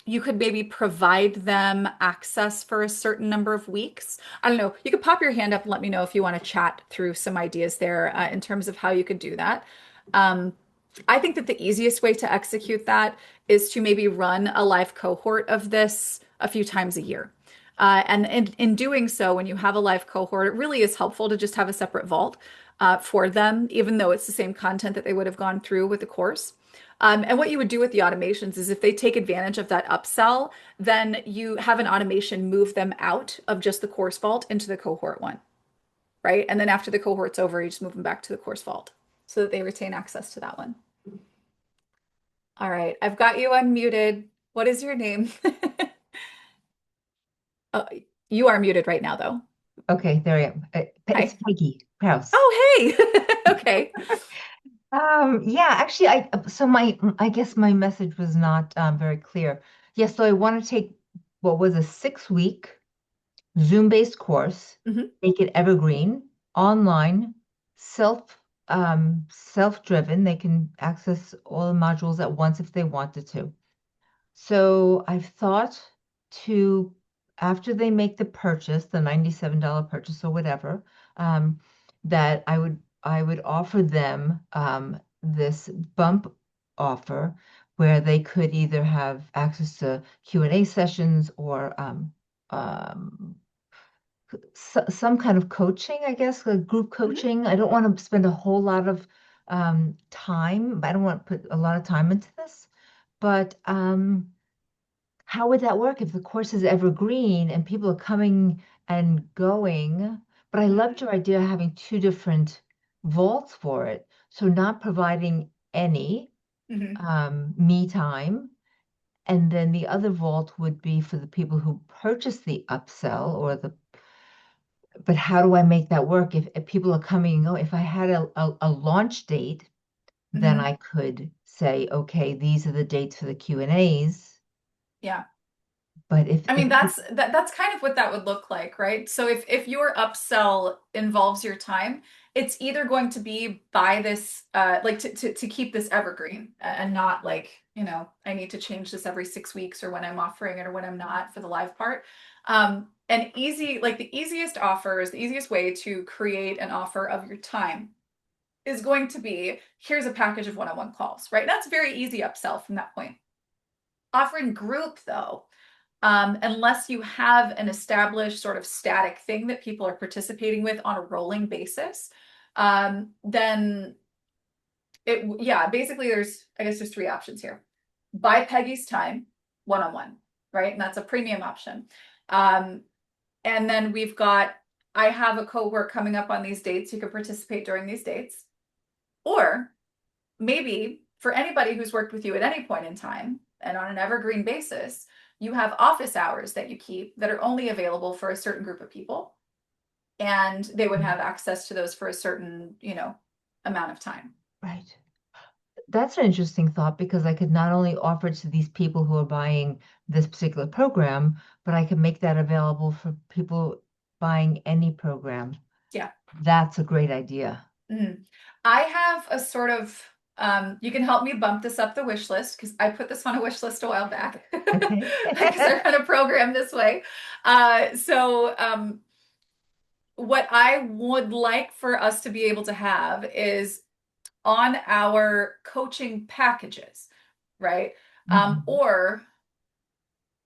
maybe provide them access for a certain number of weeks. I don't know. You could pop your hand up and let me know if you want to chat through some ideas there in terms of how you could do that. I think that the easiest way to execute that is to maybe run a live cohort of this a few times a year. And in doing so, when you have a live cohort, it really is helpful to just have a separate vault for them, even though it's the same content that they would have gone through with the course. And what you would do with the automations is if they take advantage of that upsell, then you have an automation move them out of just the course vault into the cohort one, right? And then after the cohort's over, you just move them back to the course vault so that they retain access to that one. All right, I've got you unmuted. What is your name? Oh, you are muted right now, though. Okay, there I am. It's Hi. Peggy Kraus. Oh, hey. Okay. Yeah, actually, I guess my message was not very clear. Yes, so I want to take what was a 6 week Zoom-based course, Hmm. make it evergreen, online, self self-driven. They can access all the modules at once if they wanted to. So I've thought to, after they make the purchase, the $97 purchase or whatever, um, that I would offer them this bump offer where they could either have access to Q&A sessions or um, some kind of coaching, I guess, like group Hmm. coaching. I don't want to spend a whole lot of time. I don't want to put a lot of time into this, but how would that work if the course is evergreen and people are coming and going? But I loved your idea of having two different vaults for it. So not providing any Hmm. me time. And then the other vault would be for the people who purchase the upsell or but how do I make that work if people are coming and going? If I had a launch date, then Hmm. I could say, okay, these are the dates for the Q&As. Yeah. But if I mean, if that's kind of what that would look like, right? So if your upsell involves your time, it's either going to be by this like to keep this evergreen and not like, I need to change this every 6 weeks or when I'm offering it or when I'm not for the live part. And easy, like the easiest offers, the easiest way to create an offer of your time is going to be here's a package of one-on-one calls, right? That's very easy upsell from that point. Offering group though, unless you have an established sort of static thing that people are participating with on a rolling basis, then yeah, basically I guess there's three options here. Buy Peggy's time one-on-one, right? And that's a premium option. Um, and then we've got, I have a cohort coming up on these dates. You can participate during these dates. Or maybe for anybody who's worked with you at any point in time and on an evergreen basis, you have office hours that you keep that are only available for a certain group of people, and they would have access to those for a certain, amount of time. right. That's an interesting thought because I could not only offer it to these people who are buying this particular program, but I could make that available for people buying any program. Yeah. That's a great idea. Mhm. I have a sort of you can help me bump this up the wish list because I put this on a wish list a while back Okay. because I run a program this way. So what I would like for us to be able to have is on our coaching packages, right? Mhm. Or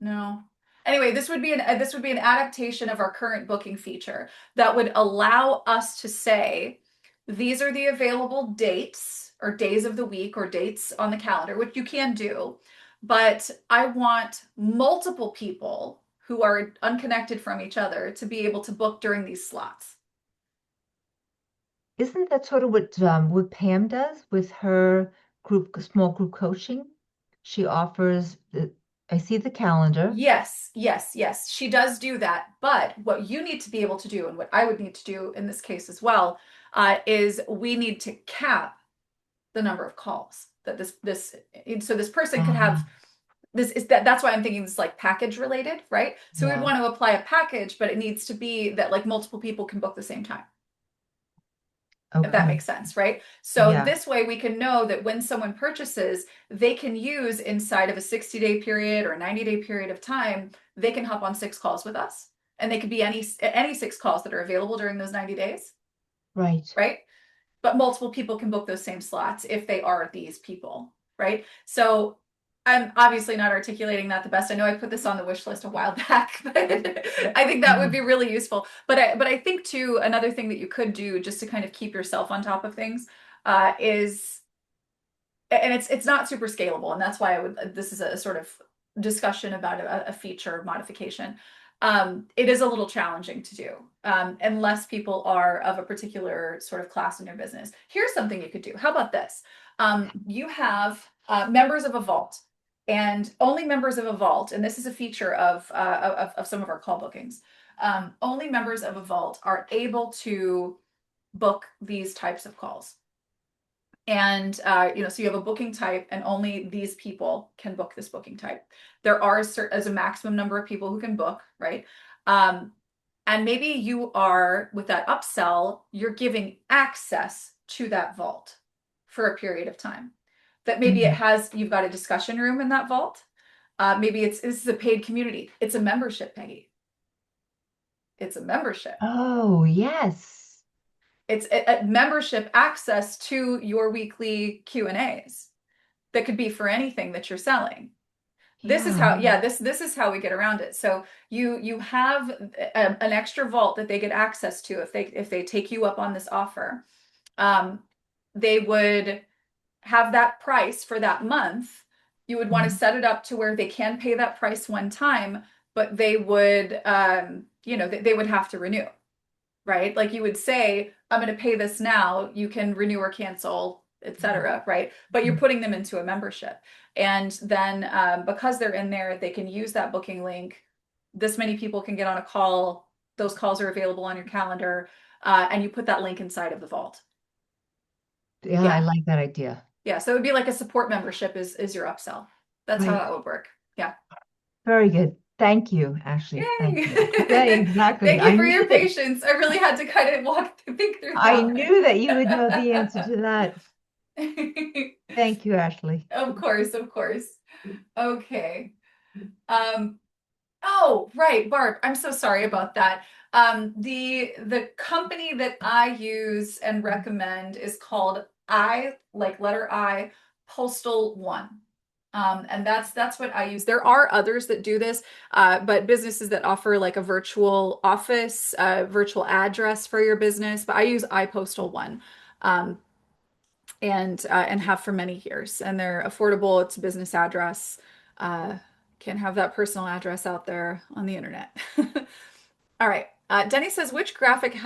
no. Anyway, this would be an adaptation of our current booking feature that would allow us to say these are the available dates or days of the week or dates on the calendar, which you can do, but I want multiple people who are unconnected from each other to be able to book during these slots. Isn't that sort of what Pam does with her small group coaching? She offers I see the calendar. Yes, yes, yes. She does do that. But what you need to be able to do, and what I would need to do in this case as well, is we need to cap the number of calls that so this person could Uh, have that's why I'm thinking this like package related, right? So we'd yeah. want to apply a package, but it needs to be that like multiple people can book the same time, if that Okay. makes sense, right? So Yeah. this way we can know that when someone purchases, they can use inside of a 60-day period or a 90-day period of time, they can hop on 6 calls with us. And they could be any 6 calls that are available during those 90 days, Right. right? But multiple people can book those same slots if they are these people, right? So I'm obviously not articulating that the best. I know I put this on the wish list a while back, but I think that would Uh, be really useful. But I think too another thing that you could do just to kind of keep yourself on top of things is and it's not super scalable, and that's why I would this is a sort of discussion about a feature modification. It is a little challenging to do unless people are of a particular sort of class in your business. Here's something you could do. How about this? You have members of a vault, and only members of a vault, and this is a feature of some of our call bookings. Only members of a vault are able to book these types of calls. And so you have a booking type, and only these people can book this booking type. There are as a maximum number of people who can book, right? Um, and maybe you are with that upsell, you're giving access to that vault for a period of time. That maybe it Mhm. has you've got a discussion room in that vault. Maybe this is a paid community. It's a membership, Peggy. It's a membership. Oh, yes. It's a membership access to your weekly Q and A's that could be for anything that you're selling. This is how, Yeah. yeah, this is how we get around it. So you have an extra vault that they get access to if they take you up on this offer. Um, they would have that price for that month. You would want to Mhm. set it up to where they can pay that price one time, but they would, they would have to renew, right? Like you would say, I'm going to pay this now. You can renew or cancel, etc. Right? But you're Mhm. putting them into a membership, and then because they're in there, they can use that booking link. This many people can get on a call. Those calls are available on your calendar, and you put that link inside of the vault. Yeah, I Yeah, like that idea. yeah. So it would be like a support membership is your upsell. That's how Right. that would work. Yeah. Very good. Thank you, Ashley. Thank Yay! you. Yeah, exactly. Thank you for your patience. I really had to kind of think through I that knew that you would know the answer to that. one. Thank you, Ashley. Of course, of course. Okay. Um, oh, right, Barb. I'm so sorry about that. The company that I use and recommend is called like letter I, Postal One. And that's what I use. There are others that do this, but businesses that offer like a virtual office, virtual address for your business. But I use iPostal One. Um, and have for many years. And they're affordable. It's a business address. Uh, can't have that personal address out there on the internet. All right. Denny says, which graphic is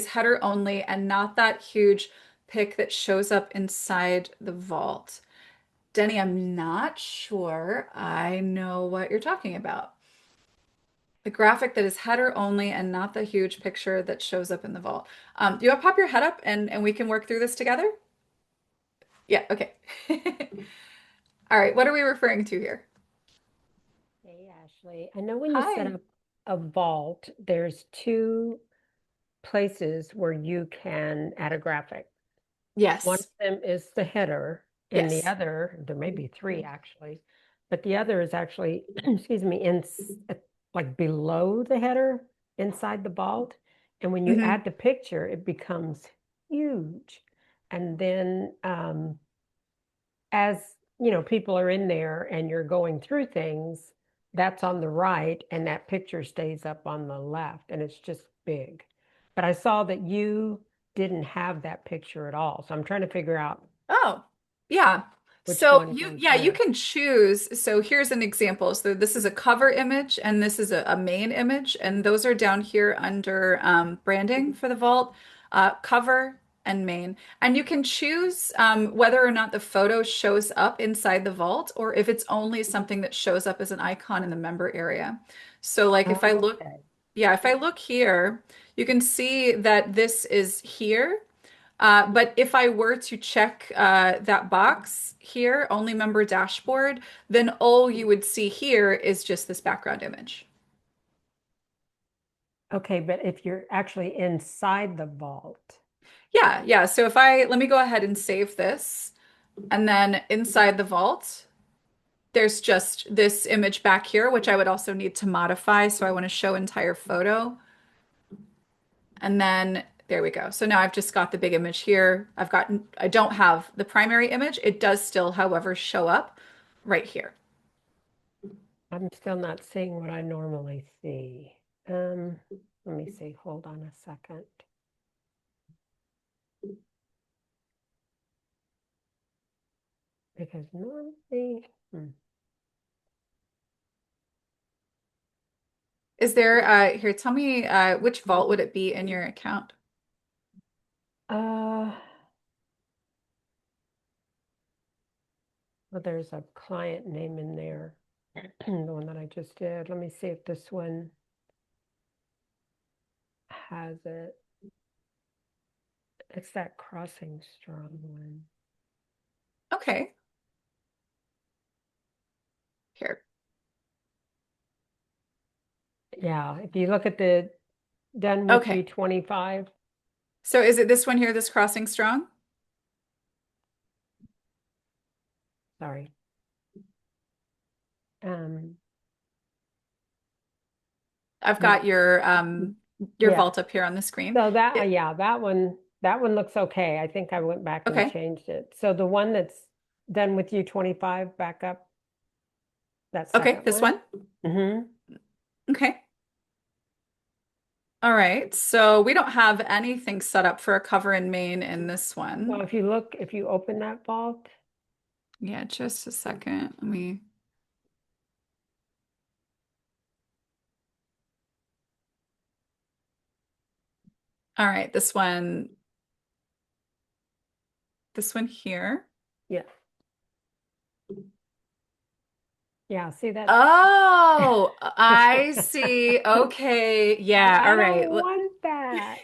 header only and not that huge pic that shows up inside the vault? Denny, I'm not sure I know what you're talking about. The graphic that is header only and not the huge picture that shows up in the vault. Do you want to pop your head up and we can work through this together? Yeah, okay. All right, what are we referring to here? Hey, Ashley. I know when you set Hi. up a vault, there's two places where you can add a graphic. One of Yes. them is the header, and the Yes. other, there may be three actually, but the other is actually, excuse me, like below the header inside the vault. And when you Hmm. add the picture, it becomes huge. And then as people are in there and you're going through things, that's on the right and that picture stays up on the left and it's just big. But I saw that you didn't have that picture at all. So I'm trying to figure out Oh, yeah. which So one goes you where. can choose. So here's an example. So this is a cover image and this is a main image, and those are down here under branding for the vault, cover and main. And you can choose whether or not the photo shows up inside the vault or if it's only something that shows up as an icon in the member area. So like if I look, Okay. yeah, if I look here, you can see that this is here. But if I were to check that box here, only member dashboard, then all you would see here is just this background image. Okay, but if you're actually inside the vault. Yeah, yeah. So if let me go ahead and save this. And then inside the vault, there's just this image back here, which I would also need to modify. So I want to show entire photo. And then there we go. So now I've just got the big image here. I don't have the primary image. It does still, however, show up right here. I'm still not seeing what I normally see. Um, Let me see. Hold on a second. Because normally, Is there here, tell me which vault would it be in your account? uh, well, there's a client name in there, the one that I just did. Let me see if this one has it. It's that crossing strong one. Okay, here. Yeah, if you look at the done with you Okay. 25, So is it this one here, this crossing strong? sorry. Um, I've yeah, got your yeah. vault up here on the screen. So that, It, yeah, that one looks okay. I think I went back and okay. changed it. So the one that's done with you 25, back up that Okay, second this one. one. Mm-hmm. Okay. All right. So we don't have anything set up for a cover in main in this Well, one. if you open that vault, Yeah, just a second. Let me. All right, this one here. yeah, yeah. See that? Oh, I see. Okay. Yeah. I All don't right. want that.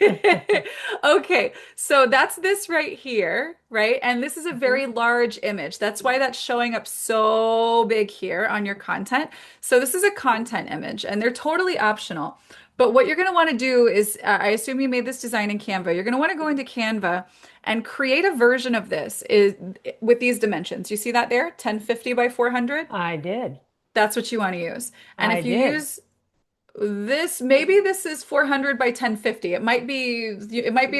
Okay, so that's this right here, right? And this is a Mhm. very large image. That's why that's showing up so big here on your content. So this is a content image, and they're totally optional. But what you're going to want to do is, I assume you made this design in Canva. You're going to want to go into Canva and create a version of this is with these dimensions. You see that there? 1050 by 400? I did. That's what you want to use. And I if you did. use this, maybe this is 400 by 1050. It might be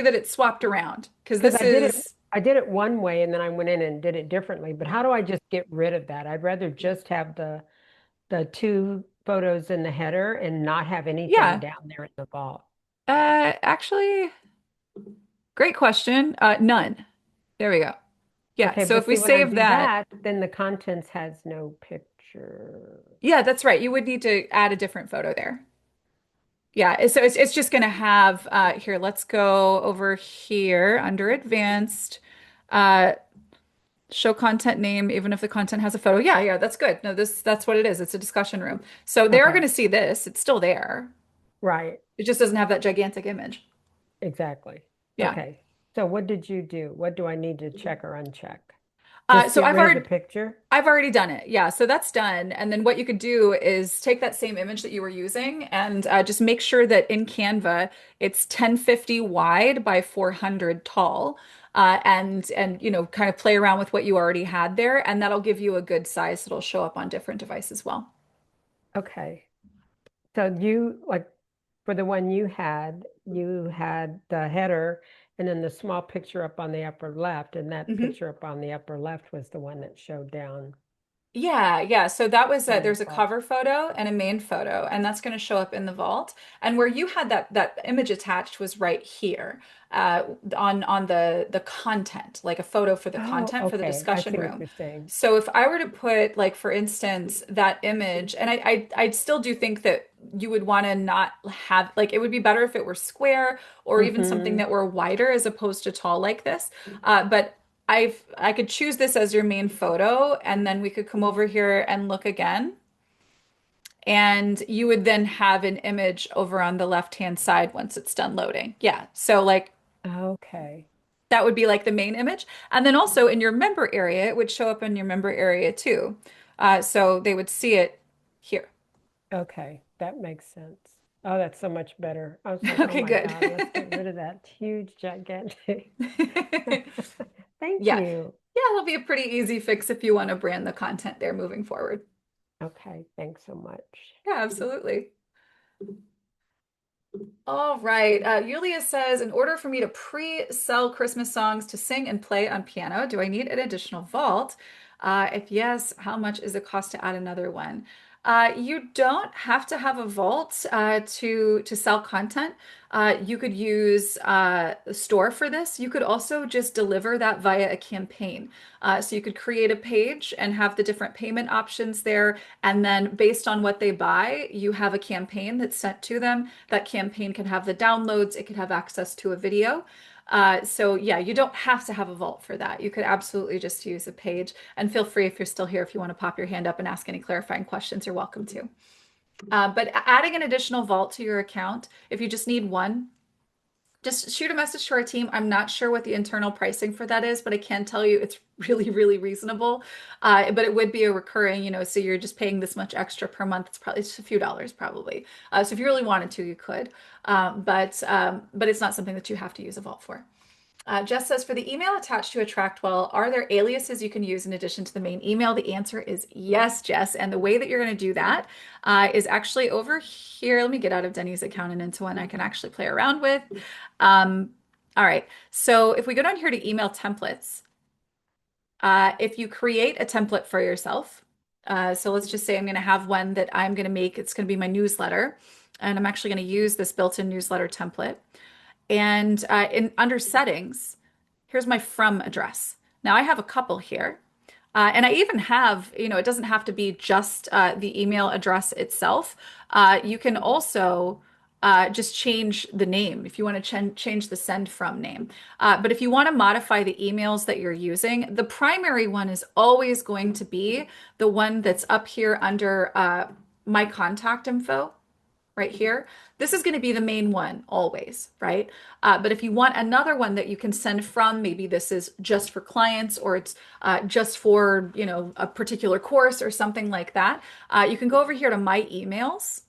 that it's swapped around because Because this is I did it one way and then I went in and did it differently. But how do I just get rid of that? I'd rather just have the two photos in the header and not have anything yeah. down there in the vault. Actually, great question. None. There we go. Yeah, Okay, so but if we see, when I save do that, that, then the contents has no picture. yeah, that's right. You would need to add a different photo there. Yeah, so it's just going to have here, let's go over here under advanced. Uh, Show content name, even if the content has a photo. Yeah, yeah, that's good. No, that's what it is. It's a discussion room. So they're going Okay, to see this. It's still there. right, It just doesn't have that gigantic image. exactly. Yeah. Okay, so what did you do? What do I need to check or uncheck? Uh, Just so get I've rid of the already picture? I've already done it. Yeah, so that's done. And then what you could do is take that same image that you were using and just make sure that in Canva it's 1050 wide by 400 tall. And kind of play around with what you already had there, and that'll give you a good size that'll show up on different devices well. Okay. So you like for the one you had the header and then the small picture up on the upper left, and that Mhm. picture up on the upper left was the one that showed down Yeah, yeah. So that was in the there's a vault. cover photo and a main photo, and that's going to show up in the vault. And where you had that image attached was right here, uh, on the content, like a photo for the Oh, content for the okay. I discussion see what room. you're saying. So if I were to put, like, for instance, that image, and I still do think that you would want to not have, like, it would be better if it were square or even something Mm-hmm. that were wider as opposed to tall like this. But I could choose this as your main photo, and then we could come over here and look again. And you would then have an image over on the left-hand side once it's done loading. Yeah. So like Okay. that would be like the main image. And then also in your member area, it would show up in your member area too. So they would see it here. Okay. That makes sense. Oh, that's so much better. I was like, oh Okay, my good. God, let's get rid of that huge, gigantic. Thank Yeah. you. Yeah, it'll be a pretty easy fix if you want to brand the content there moving forward. Okay. Thanks so much. Yeah, absolutely. All right. Yulia says, in order for me to pre-sell Christmas songs to sing and play on piano, do I need an additional vault? If yes, how much is it cost to add another one? You don't have to have a vault to sell content. You could use a store for this. You could also just deliver that via a campaign. So you could create a page and have the different payment options there. And then based on what they buy, you have a campaign that's sent to them. That campaign can have the downloads, it could have access to a video. So yeah, you don't have to have a vault for that. You could absolutely just use a page. And feel free if you're still here, if you want to pop your hand up and ask any clarifying questions, you're welcome to. But adding an additional vault to your account, if you just need one, just shoot a message to our team. I'm not sure what the internal pricing for that is, but I can tell you it's really, really reasonable. But it would be a recurring, so you're just paying this much extra per month. It's probably just a few dollars, probably. So if you really wanted to, you could. But it's not something that you have to use a vault for. Jess says, for the email attached to AttractWell, are there aliases you can use in addition to the main email? The answer is yes, Jess. And the way that you're going to do that is actually over here. Let me get out of Denny's account and into one I can actually play around with. Um, all right. So if we go down here to email templates, if you create a template for yourself, so let's just say I'm going to have one that I'm going to make, it's going to be my newsletter. And I'm actually going to use this built-in newsletter template. And in under settings, here's my from address. Now I have a couple here. And I even have, it doesn't have to be just the email address itself. You can also just change the name if you want to change the send from name. But if you want to modify the emails that you're using, the primary one is always going to be the one that's up here under my contact info right here. This is going to be the main one always, right? But if you want another one that you can send from, maybe this is just for clients or it's just for, a particular course or something like that, you can go over here to my emails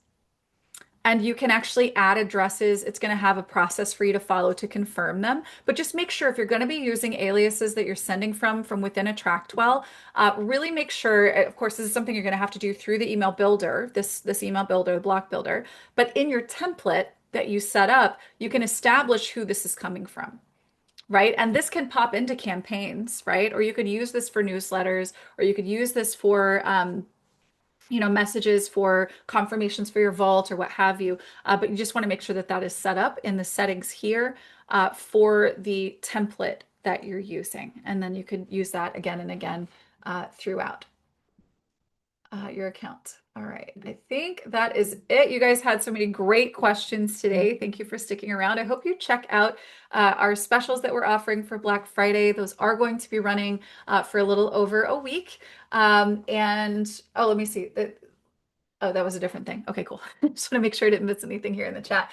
and you can actually add addresses. It's going to have a process for you to follow to confirm them. But just make sure if you're going to be using aliases that you're sending from within AttractWell, really make sure, of course, this is something you're going to have to do through the email builder, this email builder, the block builder. But in your template that you set up, you can establish who this is coming from. Right. And this can pop into campaigns, right? Or you could use this for newsletters, or you could use this for messages for confirmations for your vault or what have you. But you just want to make sure that that is set up in the settings here for the template that you're using. And then you could use that again and again throughout your account. All right. I think that is it. You guys had so many great questions today. Thank you for sticking around. I hope you check out our specials that we're offering for Black Friday. Those are going to be running for a little over a week. And oh, let me see. Oh, that was a different thing. Okay, cool. Just want to make sure I didn't miss anything here in the chat.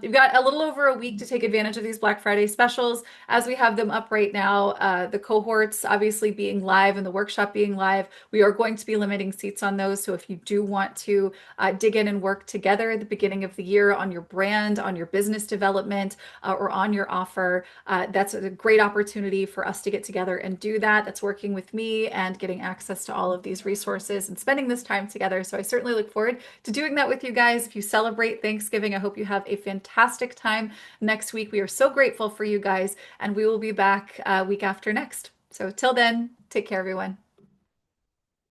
You've got a little over a week to take advantage of these Black Friday specials as we have them up right now. The cohorts obviously being live and the workshop being live. We are going to be limiting seats on those. So if you do want to dig in and work together at the beginning of the year on your brand, on your business development, or on your offer, that's a great opportunity for us to get together and do that. That's working with me and getting access to all of these resources and spending this time together. So I certainly look forward to doing that with you guys. If you celebrate Thanksgiving, I hope you have a fantastic time next week. We are so grateful for you guys, and we will be back week after next. So till then, take care, everyone.